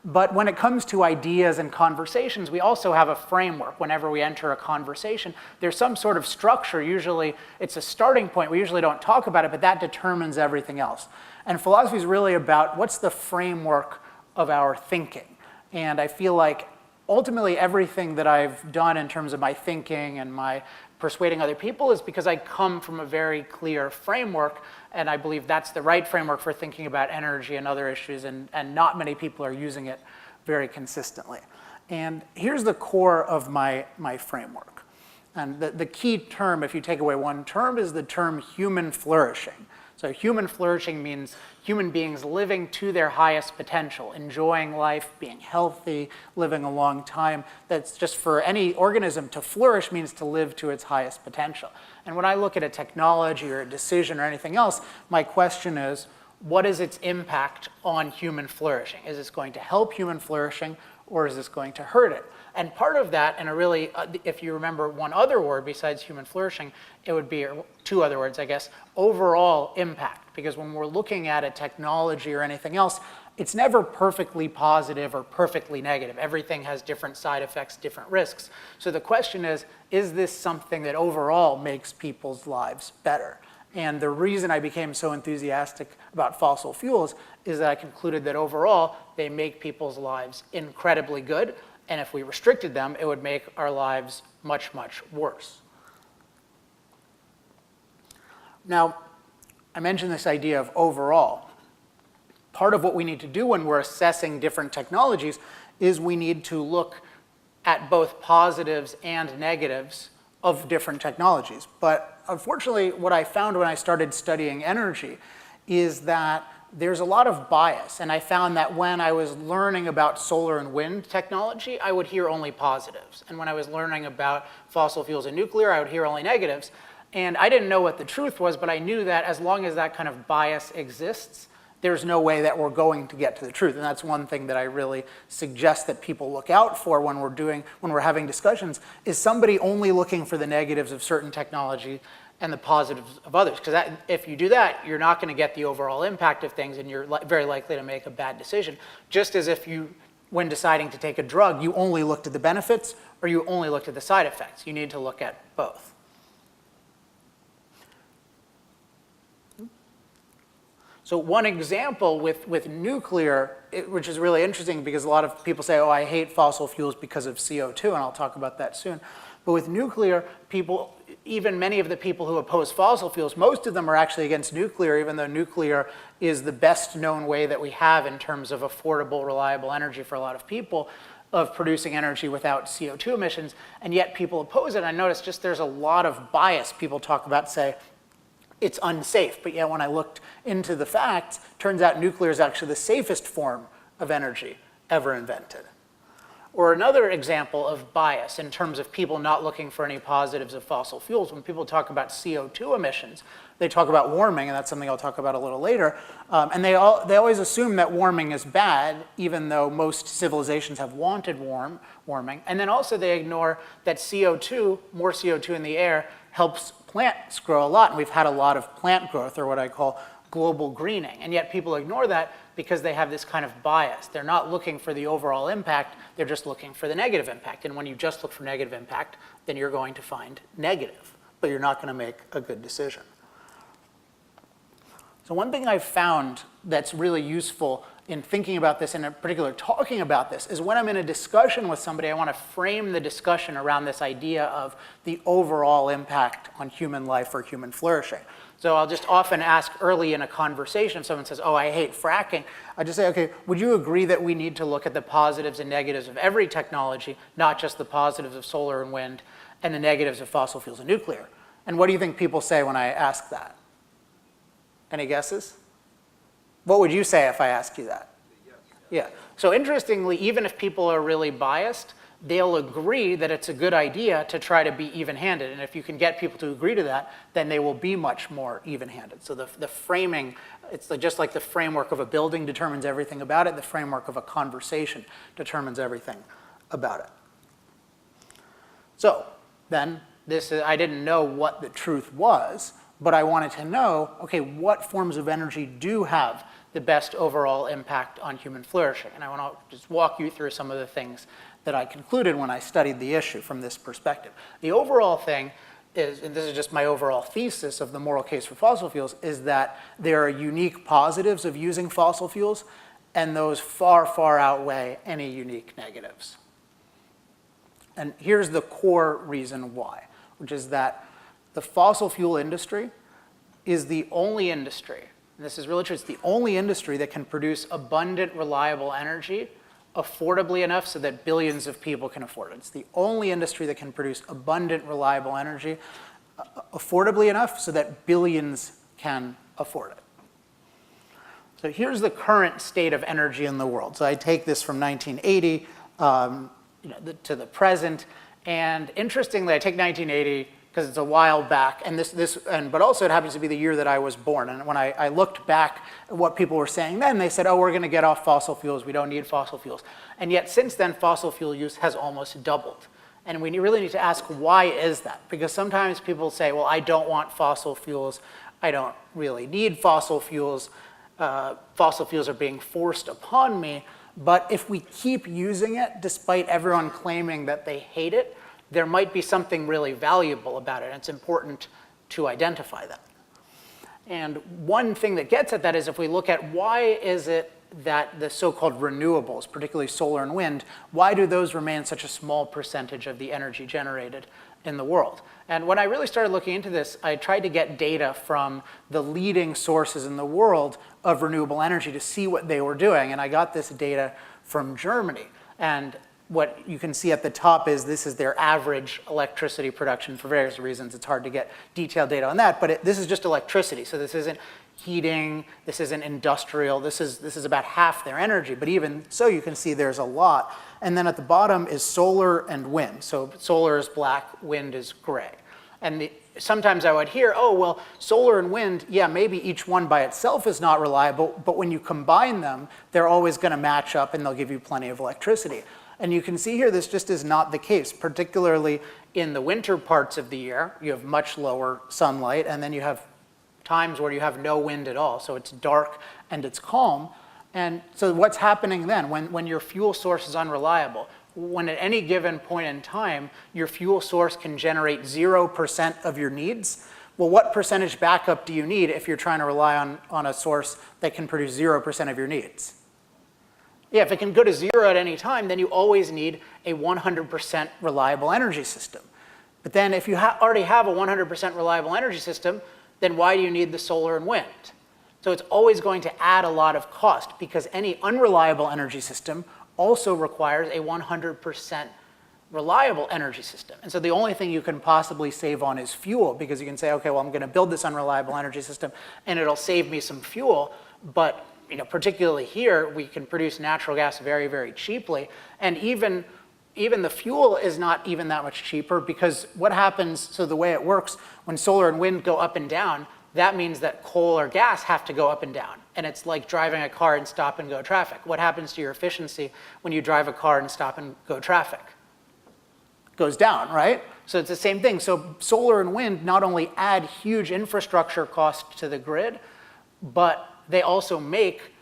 But when it comes to ideas and conversations, we also have a framework. Whenever we enter a conversation, there's some sort of structure. Usually it's a starting point. We usually don't talk about it, but that determines everything else. And philosophy is really about what's the framework of our thinking. And I feel like ultimately everything that I've done in terms of my thinking and my persuading other people is because I come from a very clear framework, and I believe that's the right framework for thinking about energy and other issues, and not many people are using it very consistently. And here's the core of my framework. And the key term, if you take away one term, is the term human flourishing. So human flourishing means human beings living to their highest potential, enjoying life, being healthy, living a long time. That's just for any organism to flourish means to live to its highest potential. And when I look at a technology or a decision or anything else, my question is, what is its impact on human flourishing? Is this going to help human flourishing, or is this going to hurt it? And part of that, and a really, if you remember one other word besides human flourishing, it would be, or two other words, I guess, overall impact. Because when we're looking at a technology or anything else, it's never perfectly positive or perfectly negative. Everything has different side effects, different risks. So the question is this something that overall makes people's lives better? And the reason I became so enthusiastic about fossil fuels is that I concluded that overall, they make people's lives incredibly good. And if we restricted them, it would make our lives much, much worse. Now, I mentioned this idea of overall. Part of what we need to do when we're assessing different technologies is we need to look at both positives and negatives of different technologies. But unfortunately, what I found when I started studying energy is that there's a lot of bias. And I found that when I was learning about solar and wind technology, I would hear only positives. And when I was learning about fossil fuels and nuclear, I would hear only negatives. And I didn't know what the truth was, but I knew that as long as that kind of bias exists, there's no way that we're going to get to the truth. And that's one thing that I really suggest that people look out for when we're having discussions, is somebody only looking for the negatives of certain technology and the positives of others. Because if you do that, you're not going to get the overall impact of things, and you're very likely to make a bad decision. Just as if you, when deciding to take a drug, you only looked at the benefits or you only looked at the side effects. You need to look at both. So one example with nuclear, which is really interesting because a lot of people say, oh, I hate fossil fuels because of CO2, and I'll talk about that soon. But with nuclear, people, even many of the people who oppose fossil fuels, most of them are actually against nuclear, even though nuclear is the best known way that we have in terms of affordable, reliable energy for a lot of people, of producing energy without CO2 emissions, and yet people oppose it. I noticed just there's a lot of bias. People talk about, say, it's unsafe, but yet when I looked into the facts, turns out nuclear is actually the safest form of energy ever invented. Or another example of bias in terms of people not looking for any positives of fossil fuels. When people talk about CO2 emissions, they talk about warming, and that's something I'll talk about a little later. And they always assume that warming is bad, even though most civilizations have wanted warming. And then also they ignore that CO2, more CO2 in the air, helps plants grow a lot. And we've had a lot of plant growth, or what I call global greening. And yet people ignore that because they have this kind of bias. They're not looking for the overall impact, they're just looking for the negative impact. And when you just look for negative impact, then you're going to find negative, but you're not going to make a good decision. So one thing I've found that's really useful in thinking about this, and in particular talking about this, is when I'm in a discussion with somebody, I want to frame the discussion around this idea of the overall impact on human life or human flourishing. So I'll just often ask early in a conversation, if someone says, oh, I hate fracking, I just say, okay, would you agree that we need to look at the positives and negatives of every technology, not just the positives of solar and wind, and the negatives of fossil fuels and nuclear? And what do you think people say when I ask that? Any guesses? What would you say if I asked you that? Yeah. So interestingly, even if people are really biased, they'll agree that it's a good idea to try to be even-handed. And if you can get people to agree to that, then they will be much more even-handed. So the framing, it's just like the framework of a building determines everything about it, the framework of a conversation determines everything about it. So then, I didn't know what the truth was, but I wanted to know, okay, what forms of energy do have the best overall impact on human flourishing? And I want to just walk you through some of the things that I concluded when I studied the issue from this perspective. The overall thing is, and this is just my overall thesis of the moral case for fossil fuels, is that there are unique positives of using fossil fuels, and those far, far outweigh any unique negatives. And here's the core reason why, which is that the fossil fuel industry is the only industry, and this is really true, it's the only industry that can produce abundant, reliable energy affordably enough so that billions of people can afford it. It's the only industry that can produce abundant, reliable energy affordably enough so that billions can afford it. So here's the current state of energy in the world. So I take this from 1980 to the present, and interestingly, I take 1980 because it's a while back, and but also it happens to be the year that I was born. And when I looked back at what people were saying then, they said, oh, we're going to get off fossil fuels. We don't need fossil fuels. And yet since then, fossil fuel use has almost doubled. And we really need to ask, why is that? Because sometimes people say, well, I don't want fossil fuels. I don't really need fossil fuels. Fossil fuels are being forced upon me. But if we keep using it, despite everyone claiming that they hate it, there might be something really valuable about it, and it's important to identify that. And one thing that gets at that is if we look at why is it that the so-called renewables, particularly solar and wind, why do those remain such a small percentage of the energy generated in the world? And when I really started looking into this, I tried to get data from the leading sources in the world of renewable energy to see what they were doing, and I got this data from Germany. And what you can see at the top is this is their average electricity production. For various reasons, it's hard to get detailed data on that, but this is just electricity. So this isn't heating, this isn't industrial, this is about half their energy. But even so, you can see there's a lot. And then at the bottom is solar and wind. So solar is black, wind is gray. And sometimes I would hear, oh, well, solar and wind, yeah, maybe each one by itself is not reliable, but when you combine them, they're always going to match up and they'll give you plenty of electricity. And you can see here this just is not the case, particularly in the winter parts of the year. You have much lower sunlight, and then you have times where you have no wind at all. So it's dark and it's calm. And so what's happening then when your fuel source is unreliable? When at any given point in time, your fuel source can generate 0% of your needs, well, what percentage backup do you need if you're trying to rely on a source that can produce 0% of your needs? Yeah, if it can go to 0 at any time, then you always need a 100% reliable energy system. But then if you already have a 100% reliable energy system, then why do you need the solar and wind? So it's always going to add a lot of cost because any unreliable energy system also requires a 100% reliable energy system. And so the only thing you can possibly save on is fuel because you can say, okay, well, I'm going to build this unreliable energy system and it'll save me some fuel, but particularly here, we can produce natural gas very, very cheaply. And even the fuel is not even that much cheaper because what happens, so the way it works, when solar and wind go up and down, that means that coal or gas have to go up and down. And it's like driving a car in stop and go traffic. What happens to your efficiency when you drive a car in stop and go traffic? It goes down, right? So it's the same thing. So solar and wind not only add huge infrastructure costs to the grid, but they also make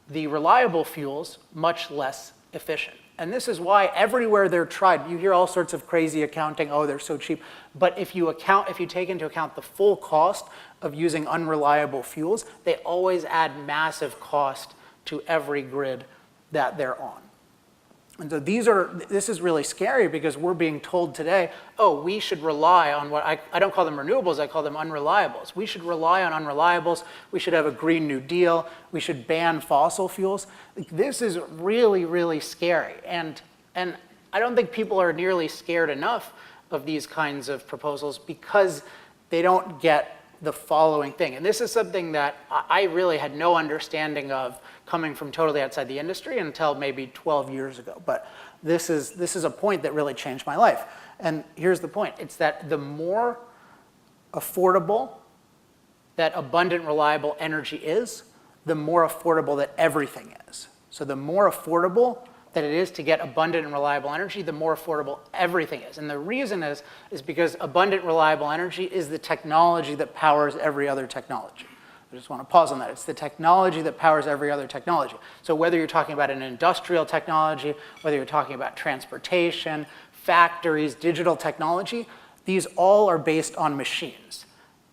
the reliable fuels much less efficient. And this is why everywhere they're tried, you hear all sorts of crazy accounting, oh, they're so cheap. But if you take into account the full cost of using unreliable fuels, they always add massive cost to every grid that they're on. And so this is really scary because we're being told today, oh, we should rely on what, I don't call them renewables, I call them unreliables. We should rely on unreliables. We should have a Green New Deal. We should ban fossil fuels. This is really, really scary. And I don't think people are nearly scared enough of these kinds of proposals because they don't get the following thing. And this is something that I really had no understanding of coming from totally outside the industry until maybe 12 years ago. But this is a point that really changed my life. And here's the point. It's that the more affordable that abundant, reliable energy is, the more affordable that everything is. So the more affordable that it is to get abundant and reliable energy, the more affordable everything is. And the reason is because abundant, reliable energy is the technology that powers every other technology. I just want to pause on that. It's the technology that powers every other technology. So whether you're talking about an industrial technology, whether you're talking about transportation, factories, digital technology, these all are based on machines.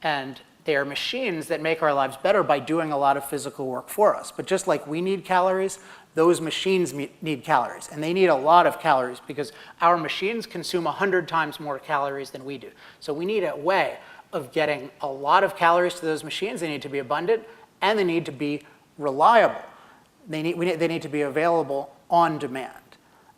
And they are machines that make our lives better by doing a lot of physical work for us. But just like we need calories, those machines need calories. And they need a lot of calories because our machines consume 100 times more calories than we do. So we need a way of getting a lot of calories to those machines. They need to be abundant and they need to be reliable. They need to be available on demand.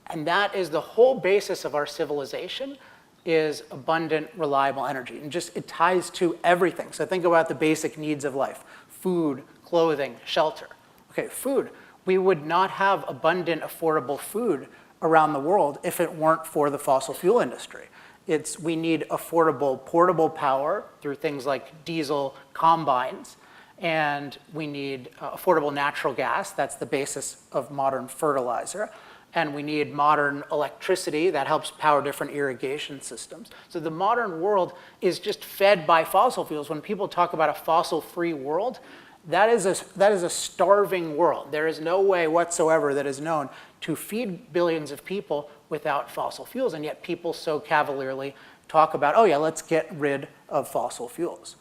And that is the whole basis of our civilization, is abundant, reliable energy. And just it ties to everything. So think about the basic needs of life: food, clothing, shelter. Okay, food. We would not have abundant, affordable food around the world if it weren't for the fossil fuel industry. We need affordable portable power through things like diesel combines, and we need affordable natural gas. That's the basis of modern fertilizer. And we need modern electricity that helps power different irrigation systems. So the modern world is just fed by fossil fuels. When people talk about a fossil-free world, that is a starving world. There is no way whatsoever that is known to feed billions of people without fossil fuels, and yet people so cavalierly talk about, oh yeah, let's get rid of fossil fuels.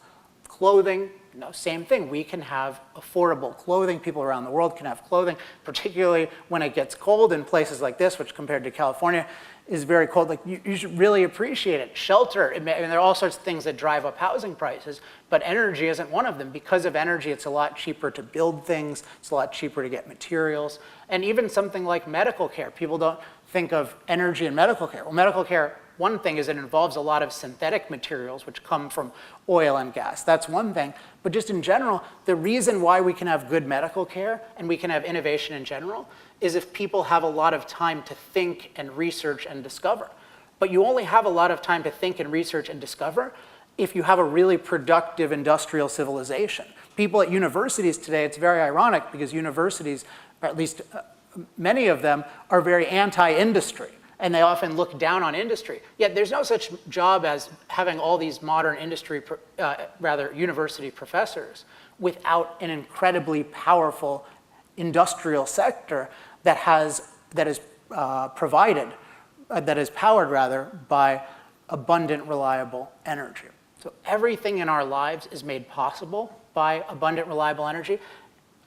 Clothing, same thing. We can have affordable clothing. People around the world can have clothing, particularly when it gets cold in places like this, which compared to California is very cold. Like you should really appreciate it. Shelter, there are all sorts of things that drive up housing prices, but energy isn't one of them. Because of energy, it's a lot cheaper to build things. It's a lot cheaper to get materials. And even something like medical care. People don't think of energy and medical care. Well, medical care, one thing is it involves a lot of synthetic materials which come from oil and gas. That's one thing. But just in general, the reason why we can have good medical care and we can have innovation in general is if people have a lot of time to think and research and discover. But you only have a lot of time to think and research and discover if you have a really productive industrial civilization. People at universities today, it's very ironic because universities, or at least many of them, are very anti-industry. And they often look down on industry. Yet there's no such job as having all these modern university professors without an incredibly powerful industrial sector that is powered by abundant, reliable energy. So everything in our lives is made possible by abundant, reliable energy.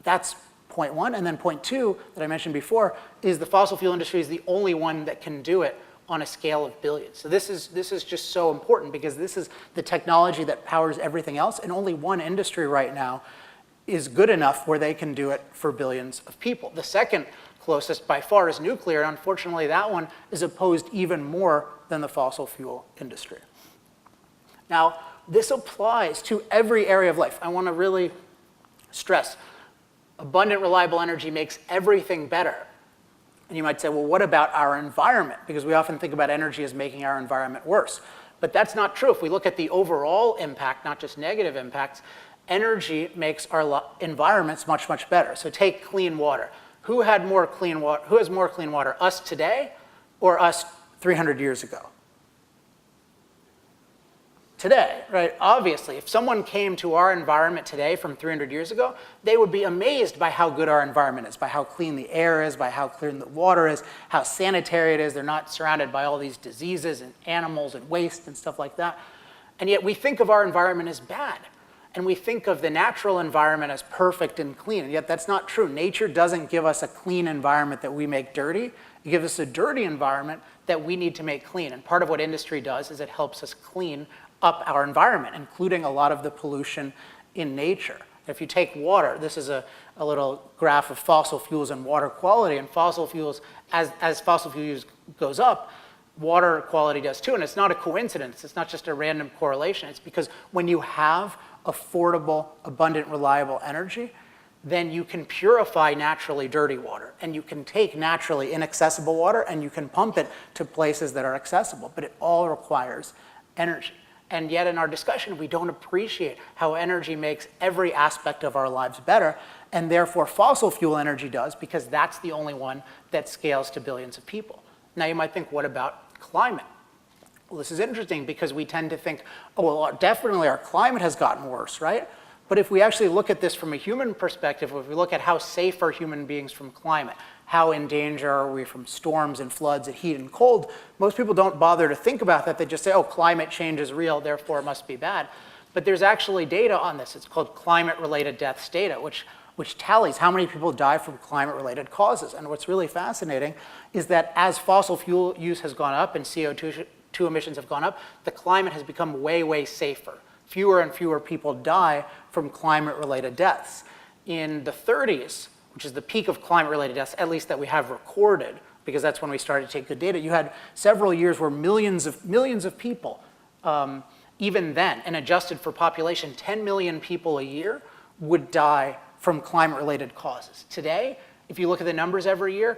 That's point one. And then point two that I mentioned before is the fossil fuel industry is the only one that can do it on a scale of billions. So this is just so important because this is the technology that powers everything else, and only one industry right now is good enough where they can do it for billions of people. The second closest by far is nuclear, and unfortunately that one is opposed even more than the fossil fuel industry. Now, this applies to every area of life. I want to really stress abundant, reliable energy makes everything better. And you might say, well, what about our environment? Because we often think about energy as making our environment worse. But that's not true. If we look at the overall impact, not just negative impacts, energy makes our environments much, much better. So take clean water. Who has more clean water, us today or us 300 years ago? Today, right? Obviously, if someone came to our environment today from 300 years ago, they would be amazed by how good our environment is, by how clean the air is, by how clean the water is, how sanitary it is. They're not surrounded by all these diseases and animals and waste and stuff like that. And yet we think of our environment as bad. And we think of the natural environment as perfect and clean. And yet that's not true. Nature doesn't give us a clean environment that we make dirty. It gives us a dirty environment that we need to make clean. And part of what industry does is it helps us clean up our environment, including a lot of the pollution in nature. If you take water, this is a little graph of fossil fuels and water quality, and fossil fuels, as fossil fuel use goes up, water quality does too, and it's not a coincidence. It's not just a random correlation. It's because when you have affordable, abundant, reliable energy, then you can purify naturally dirty water, and you can take naturally inaccessible water, and you can pump it to places that are accessible, but it all requires energy. And yet in our discussion, we don't appreciate how energy makes every aspect of our lives better, and therefore fossil fuel energy does, because that's the only one that scales to billions of people. Now you might think, what about climate? Well, this is interesting because we tend to think, oh, well, definitely our climate has gotten worse, right? But if we actually look at this from a human perspective, if we look at how safe are human beings from climate, how in danger are we from storms and floods and heat and cold, most people don't bother to think about that. They just say, oh, climate change is real, therefore it must be bad. But there's actually data on this. It's called climate-related deaths data, which tallies how many people die from climate-related causes. And what's really fascinating is that as fossil fuel use has gone up and CO2 emissions have gone up, the climate has become way, way safer. Fewer and fewer people die from climate-related deaths. In the 30s, which is the peak of climate-related deaths, at least that we have recorded, because that's when we started to take good data, you had several years where millions of people, even then, and adjusted for population, 10 million people a year would die from climate-related causes. Today, if you look at the numbers every year,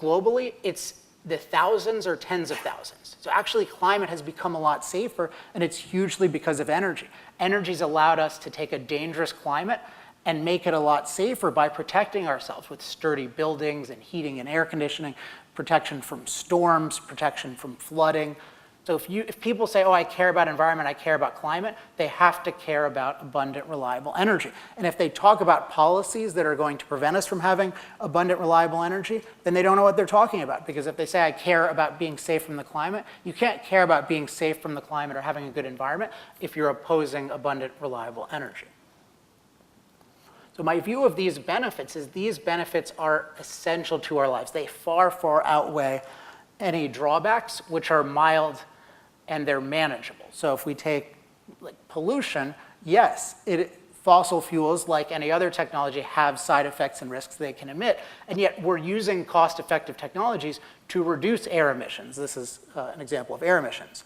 globally, it's the thousands or tens of thousands. So actually, climate has become a lot safer, and it's hugely because of energy. Energy's allowed us to take a dangerous climate and make it a lot safer by protecting ourselves with sturdy buildings and heating and air conditioning, protection from storms, protection from flooding. So if people say, oh, I care about environment, I care about climate, they have to care about abundant, reliable energy. And if they talk about policies that are going to prevent us from having abundant, reliable energy, then they don't know what they're talking about. Because if they say, I care about being safe from the climate, you can't care about being safe from the climate or having a good environment if you're opposing abundant, reliable energy. So my view of these benefits is these benefits are essential to our lives. They far, far outweigh any drawbacks, which are mild and they're manageable. So if we take like pollution, yes, fossil fuels, like any other technology, have side effects and risks they can emit, and yet we're using cost-effective technologies to reduce air emissions. This is an example of air emissions.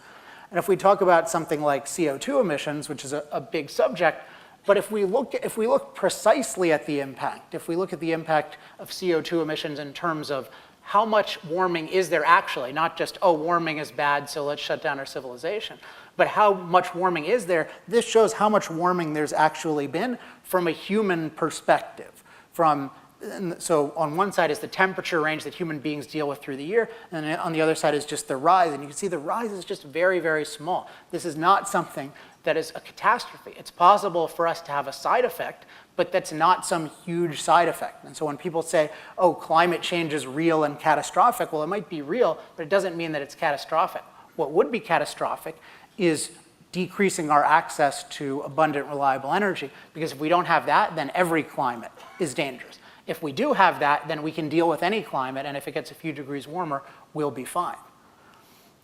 And if we talk about something like CO2 emissions, which is a big subject, but if we look precisely at the impact, if we look at the impact of CO2 emissions in terms of how much warming is there actually, not just, oh, warming is bad, so let's shut down our civilization, but how much warming is there? This shows how much warming there's actually been from a human perspective. So on one side is the temperature range that human beings deal with through the year, and then on the other side is just the rise, and you can see the rise is just very, very small. This is not something that is a catastrophe. It's possible for us to have a side effect, but that's not some huge side effect. And so when people say, oh, climate change is real and catastrophic, well, it might be real, but it doesn't mean that it's catastrophic. What would be catastrophic is decreasing our access to abundant, reliable energy, because if we don't have that, then every climate is dangerous. If we do have that, then we can deal with any climate, and if it gets a few degrees warmer, we'll be fine.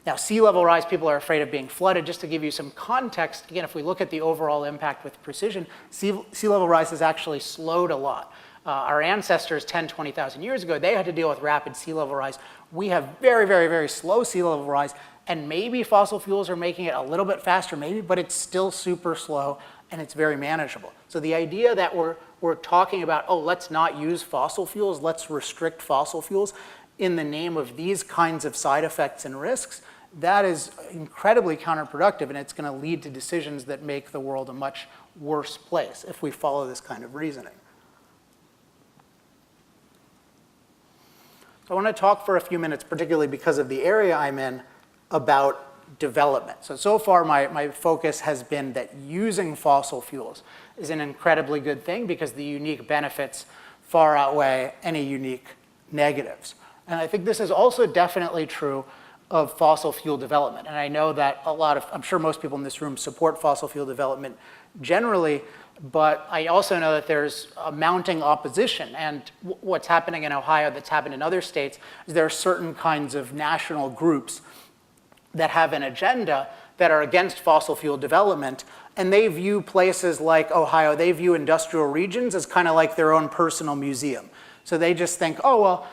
Now, sea level rise, people are afraid of being flooded. Just to give you some context, again, if we look at the overall impact with precision, sea level rise has actually slowed a lot. Our ancestors 10, 20,000 years ago, they had to deal with rapid sea level rise. We have very, very, very slow sea level rise, and maybe fossil fuels are making it a little bit faster, maybe, but it's still super slow, and it's very manageable. So the idea that we're talking about, oh, let's not use fossil fuels, let's restrict fossil fuels in the name of these kinds of side effects and risks, that is incredibly counterproductive, and it's going to lead to decisions that make the world a much worse place if we follow this kind of reasoning. So I want to talk for a few minutes, particularly because of the area I'm in, about development. So far my focus has been that using fossil fuels is an incredibly good thing because the unique benefits far outweigh any unique negatives. And I think this is also definitely true of fossil fuel development. And I know that I'm sure most people in this room support fossil fuel development generally, but I also know that there's a mounting opposition. And what's happening in Ohio that's happened in other states is there are certain kinds of national groups that have an agenda that are against fossil fuel development, and they view places like Ohio, they view industrial regions as kind of like their own personal museum. So they just think, oh, well,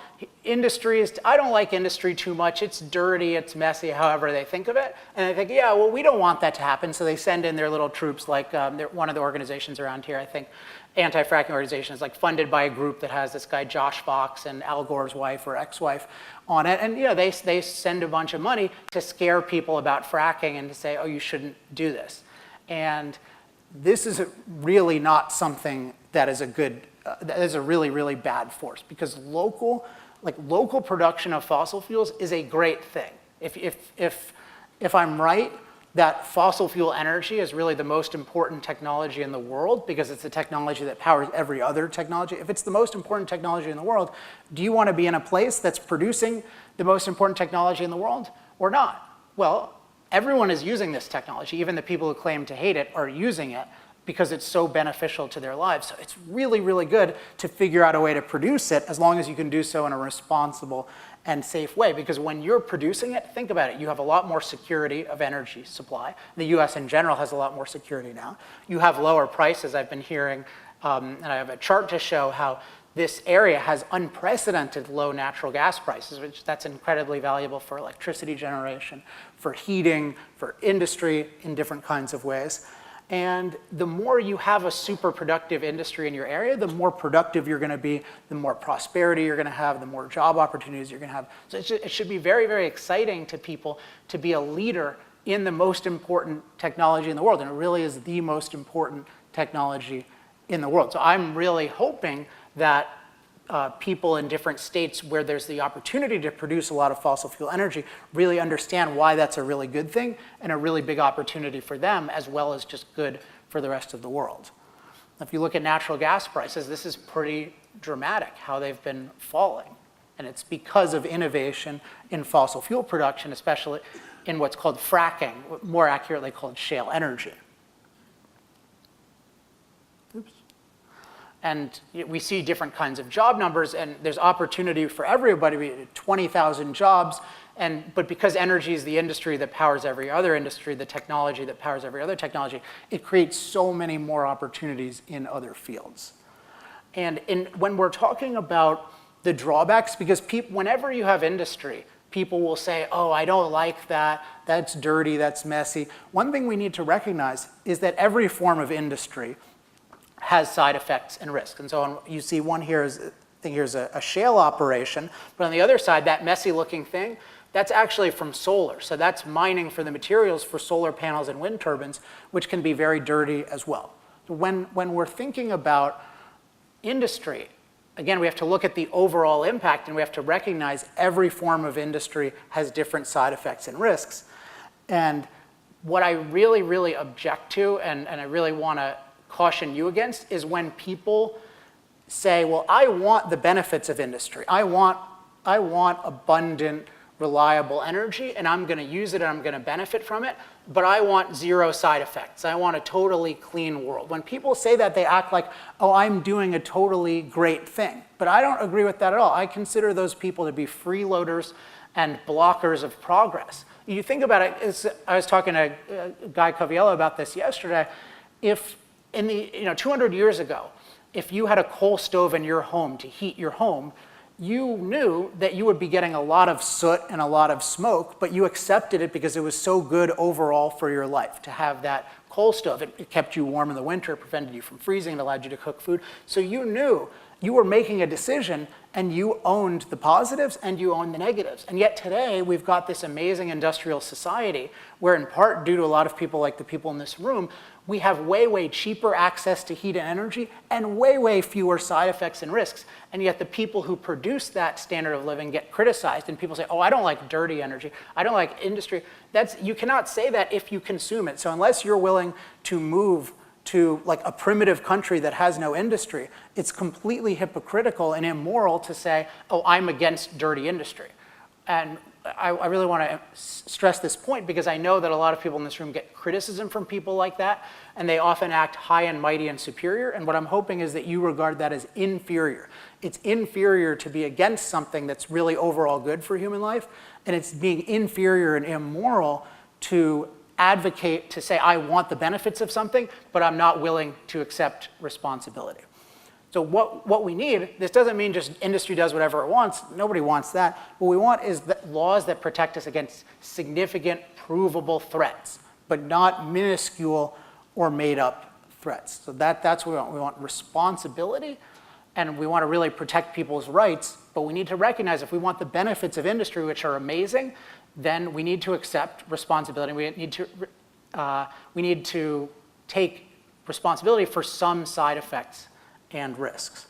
I don't like industry too much. It's dirty, it's messy, however they think of it. And they think, yeah, well, we don't want that to happen. So they send in their little troops, like one of the organizations around here, I think, anti-fracking organization is like funded by a group that has this guy Josh Fox and Al Gore's wife or ex-wife on it. And they send a bunch of money to scare people about fracking and to say, oh, you shouldn't do this. And this is really not something that is that is a really, really bad force, because local production of fossil fuels is a great thing. If I'm right, that fossil fuel energy is really the most important technology in the world because it's the technology that powers every other technology. If it's the most important technology in the world, do you want to be in a place that's producing the most important technology in the world or not? Well, everyone is using this technology. Even the people who claim to hate it are using it because it's so beneficial to their lives. So it's really, really good to figure out a way to produce it as long as you can do so in a responsible and safe way. Because when you're producing it, think about it, you have a lot more security of energy supply. The US in general has a lot more security now. You have lower prices. I've been hearing, and I have a chart to show how this area has unprecedented low natural gas prices, which that's incredibly valuable for electricity generation, for heating, for industry in different kinds of ways. And the more you have a super productive industry in your area, the more productive you're going to be, the more prosperity you're going to have, the more job opportunities you're going to have. So it should be very, very exciting to people to be a leader in the most important technology in the world. And it really is the most important technology in the world. So I'm really hoping that people in different states where there's the opportunity to produce a lot of fossil fuel energy really understand why that's a really good thing and a really big opportunity for them, as well as just good for the rest of the world. If you look at natural gas prices, this is pretty dramatic how they've been falling. And it's because of innovation in fossil fuel production, especially in what's called fracking, more accurately called shale energy. Oops. And we see different kinds of job numbers, and there's opportunity for everybody, 20,000 jobs, but because energy is the industry that powers every other industry, the technology that powers every other technology, it creates so many more opportunities in other fields. And when we're talking about the drawbacks, because whenever you have industry, people will say, oh, I don't like that, that's dirty, that's messy. One thing we need to recognize is that every form of industry has side effects and risks. And so you see one here is, I think here's a shale operation, but on the other side, that messy looking thing, that's actually from solar. So that's mining for the materials for solar panels and wind turbines, which can be very dirty as well. When we're thinking about industry, again, we have to look at the overall impact, and we have to recognize every form of industry has different side effects and risks. And what I really, really object to, and I really want to caution you against, is when people say, well, I want the benefits of industry. I want abundant, reliable energy, and I'm going to use it and I'm going to benefit from it, but I want zero side effects. I want a totally clean world. When people say that, they act like, oh, I'm doing a totally great thing. But I don't agree with that at all. I consider those people to be freeloaders and blockers of progress. You think about it, I was talking to Guy Coviello about this yesterday. If in the 200 years ago, if you had a coal stove in your home to heat your home, you knew that you would be getting a lot of soot and a lot of smoke, but you accepted it because it was so good overall for your life to have that coal stove. It kept you warm in the winter, it prevented you from freezing, it allowed you to cook food. So you knew you were making a decision, and you owned the positives and you owned the negatives. And yet today, we've got this amazing industrial society where, in part due to a lot of people like the people in this room, we have way, way cheaper access to heat and energy and way, way fewer side effects and risks. And yet the people who produce that standard of living get criticized, and people say, oh, I don't like dirty energy, I don't like industry. You cannot say that if you consume it. So unless you're willing to move to like a primitive country that has no industry, it's completely hypocritical and immoral to say, oh, I'm against dirty industry. And I really want to stress this point, because I know that a lot of people in this room get criticism from people like that, and they often act high and mighty and superior. And what I'm hoping is that you regard that as inferior. It's inferior to be against something that's really overall good for human life, and it's being inferior and immoral to advocate, to say, I want the benefits of something, but I'm not willing to accept responsibility. So what we need, this doesn't mean just industry does whatever it wants. Nobody wants that. What we want is laws that protect us against significant, provable threats, but not minuscule or made-up threats. So that's what we want. We want responsibility, and we want to really protect people's rights, but we need to recognize if we want the benefits of industry, which are amazing, then we need to accept responsibility. We need to take responsibility for some side effects and risks.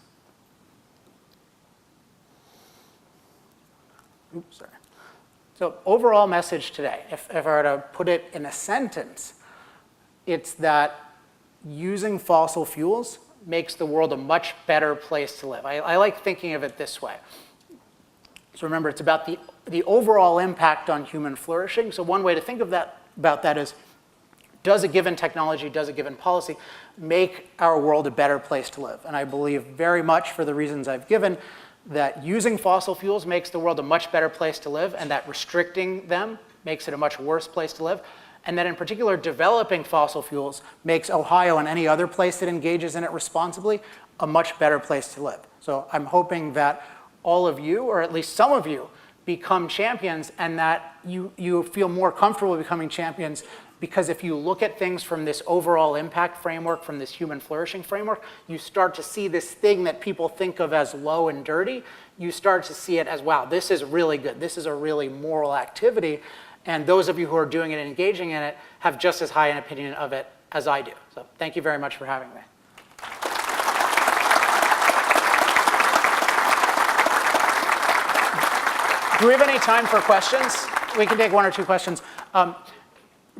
Oops, sorry. So overall message today, if I were to put it in a sentence, it's that using fossil fuels makes the world a much better place to live. I like thinking of it this way. So remember, it's about the overall impact on human flourishing. So one way to think about that is, does a given technology, does a given policy make our world a better place to live? And I believe very much, for the reasons I've given, that using fossil fuels makes the world a much better place to live, and that restricting them makes it a much worse place to live. And that in particular, developing fossil fuels makes Ohio and any other place that engages in it responsibly a much better place to live. So I'm hoping that all of you, or at least some of you, become champions, and that you feel more comfortable becoming champions because if you look at things from this overall impact framework, from this human flourishing framework, you start to see this thing that people think of as low and dirty, you start to see it as, wow, this is really good. This is a really moral activity. And those of you who are doing it and engaging in it have just as high an opinion of it as I do. So thank you very much for having me. Do we have any time for questions? We can take one or two questions.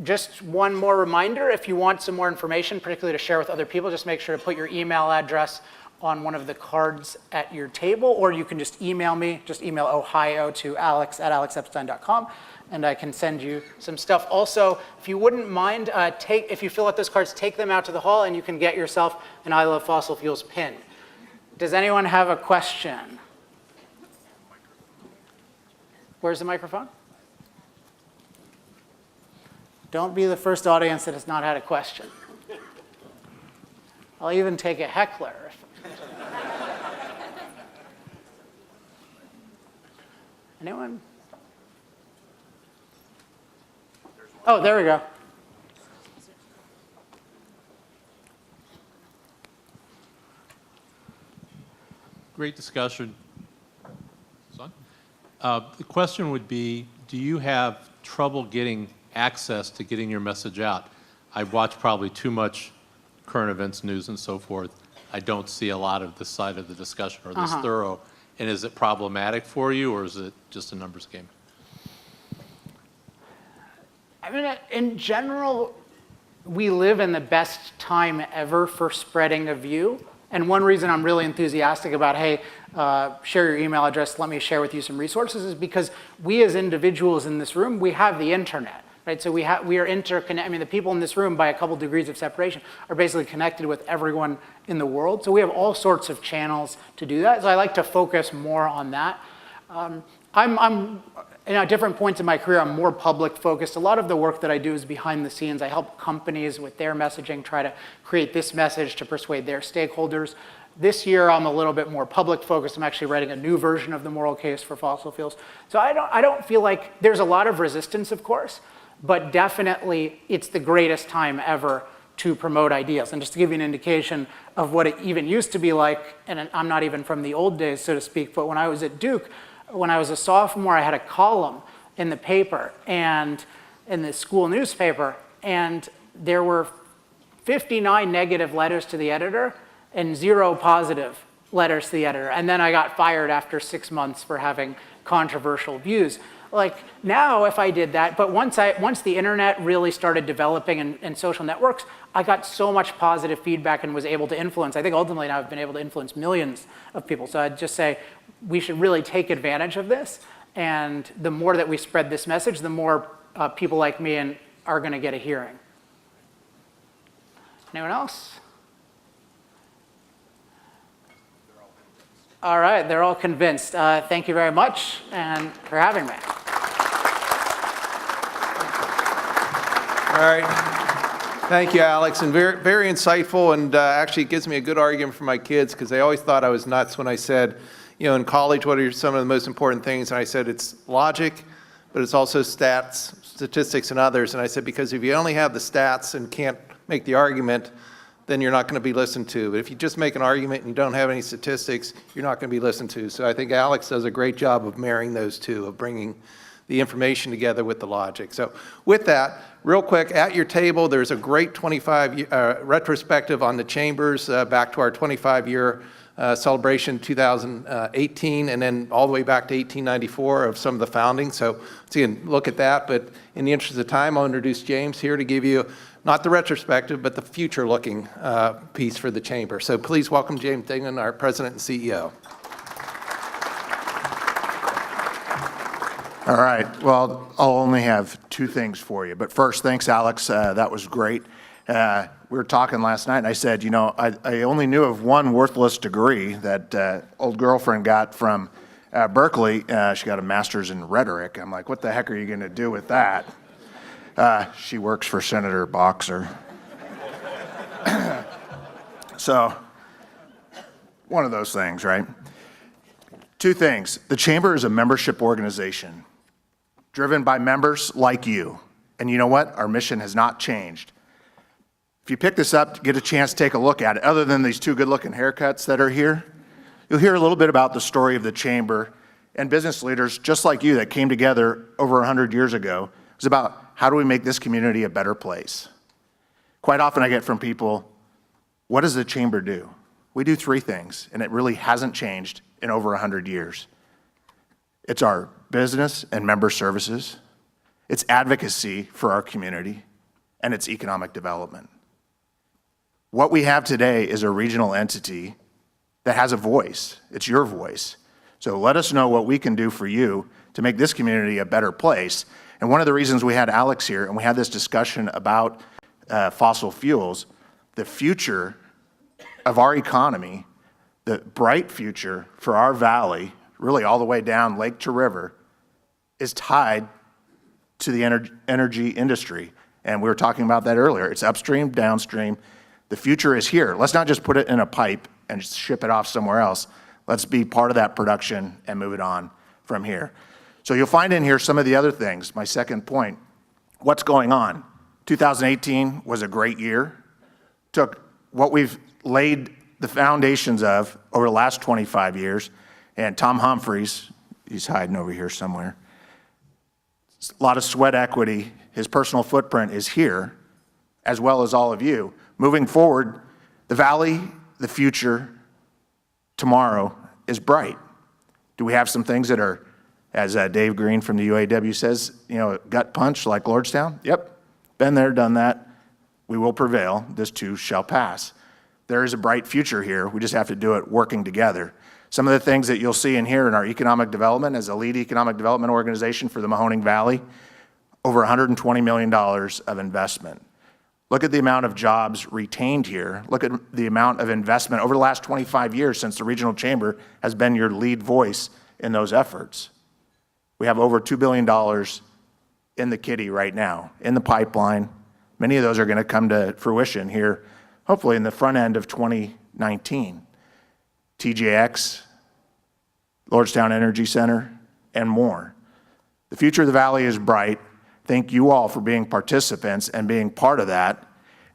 Just one more reminder, if you want some more information, particularly to share with other people, just make sure to put your email address on one of the cards at your table, or you can just email me. Just email Ohio to alex@alexepstein.com, and I can send you some stuff. Also, if you wouldn't mind, if you fill out those cards, take them out to the hall, and you can get yourself an I Love Fossil Fuels pin. Does anyone have a question? Where's the microphone? Don't be the first audience that has not had a question. I'll even take a heckler. Anyone? Oh, there we go. Great discussion. The question would be, do you have trouble getting access to getting your message out? I watch probably too much current events news and so forth. I don't see a lot of this side of the discussion or this thorough. And is it problematic for you, or is it just a numbers game? I mean, in general, we live in the best time ever for spreading a view. And one reason I'm really enthusiastic about, hey, share your email address, let me share with you some resources, is because we as individuals in this room, we have the internet, right? So we are interconnected. I mean, the people in this room, by a couple degrees of separation, are basically connected with everyone in the world. So we have all sorts of channels to do that. So I like to focus more on that. I'm at different points in my career, I'm more public focused. A lot of the work that I do is behind the scenes. I help companies with their messaging, try to create this message to persuade their stakeholders. This year, I'm a little bit more public focused. I'm actually writing a new version of the moral case for fossil fuels. So I don't feel like there's a lot of resistance, of course, but definitely it's the greatest time ever to promote ideas. And just to give you an indication of what it even used to be like, and I'm not even from the old days, so to speak, but when I was at Duke, when I was a sophomore, I had a column in the paper and in the school newspaper, and there were 59 negative letters to the editor and 0 positive letters to the editor. And then I got fired after 6 months for having controversial views. Like now, if I did that, but once the internet really started developing and social networks, I got so much positive feedback and was able to influence. I think ultimately now I've been able to influence millions of people. So I'd just say we should really take advantage of this. And the more that we spread this message, the more people like me are going to get a hearing. Anyone else? All right, they're all convinced. Thank you very much and for having me. All right. Thank you, Alex, and very, very insightful, and actually it gives me a good argument for my kids, because they always thought I was nuts when I said, you know, in college, what are some of the most important things? And I said, it's logic, but it's also stats, statistics, and others. And I said, because if you only have the stats and can't make the argument, then you're not going to be listened to. But if you just make an argument and you don't have any statistics, you're not going to be listened to. So I think Alex does a great job of marrying those two, of bringing the information together with the logic. So with that, real quick, at your table, there's a great 25 retrospective on the chambers back to our 25-year celebration 2018, and then all the way back to 1894 of some of the founding. So you can look at that. But in the interest of time, I'll introduce James here to give you not the retrospective, but the future-looking piece for the chamber. So please welcome James Dignan, our president and CEO. All right. Well, I'll only have 2 things for you. But first, thanks, Alex. That was great. We were talking last night, and I said, you know, I only knew of one worthless degree that old girlfriend got from Berkeley. She got a master's in rhetoric. I'm like, what the heck are you going to do with that? She works for Senator Boxer. So, one of those things, right? 2 things. The Chamber is a membership organization driven by members like you. And you know what? Our mission has not changed. If you pick this up, get a chance to take a look at it, other than these two good-looking haircuts that are here, you'll hear a little bit about the story of the chamber and business leaders just like you that came together over 100 years ago. It was about how do we make this community a better place? Quite often I get from people, what does the chamber do? We do three things, and it really hasn't changed in over 100 years. It's our business and member services, it's advocacy for our community, and it's economic development. What we have today is a regional entity that has a voice. It's your voice. So let us know what we can do for you to make this community a better place. And one of the reasons we had Alex here and we had this discussion about fossil fuels, the future of our economy, the bright future for our valley, really all the way down lake to river, is tied to the energy industry. And we were talking about that earlier. It's upstream, downstream. The future is here. Let's not just put it in a pipe and ship it off somewhere else. Let's be part of that production and move it on from here. So you'll find in here some of the other things. My second point, what's going on? 2018 was a great year. Took what we've laid the foundations of over the last 25 years, and Tom Humphreys, he's hiding over here somewhere, a lot of sweat equity, his personal footprint is here, as well as all of you. Moving forward, the valley, the future, tomorrow is bright. Do we have some things that are, as Dave Green from the UAW says, gut punch like Lordstown? Yep, been there, done that. We will prevail. This too shall pass. There is a bright future here. We just have to do it working together. Some of the things that you'll see in here in our economic development, as a lead economic development organization for the Mahoning Valley, over $120 million of investment. Look at the amount of jobs retained here. Look at the amount of investment over the last 25 years since the regional chamber has been your lead voice in those efforts. We have over $2 billion in the kitty right now, in the pipeline. Many of those are going to come to fruition here, hopefully in the front end of 2019. TJX, Lordstown Energy Center, and more. The future of the valley is bright. Thank you all for being participants and being part of that.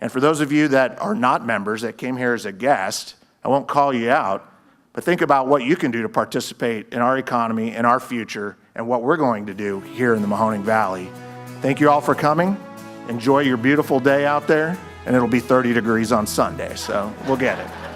And for those of you that are not members, that came here as a guest, I won't call you out, but think about what you can do to participate in our economy, in our future, and what we're going to do here in the Mahoning Valley. Thank you all for coming. Enjoy your beautiful day out there, and it'll be 30 degrees on Sunday, so we'll get it.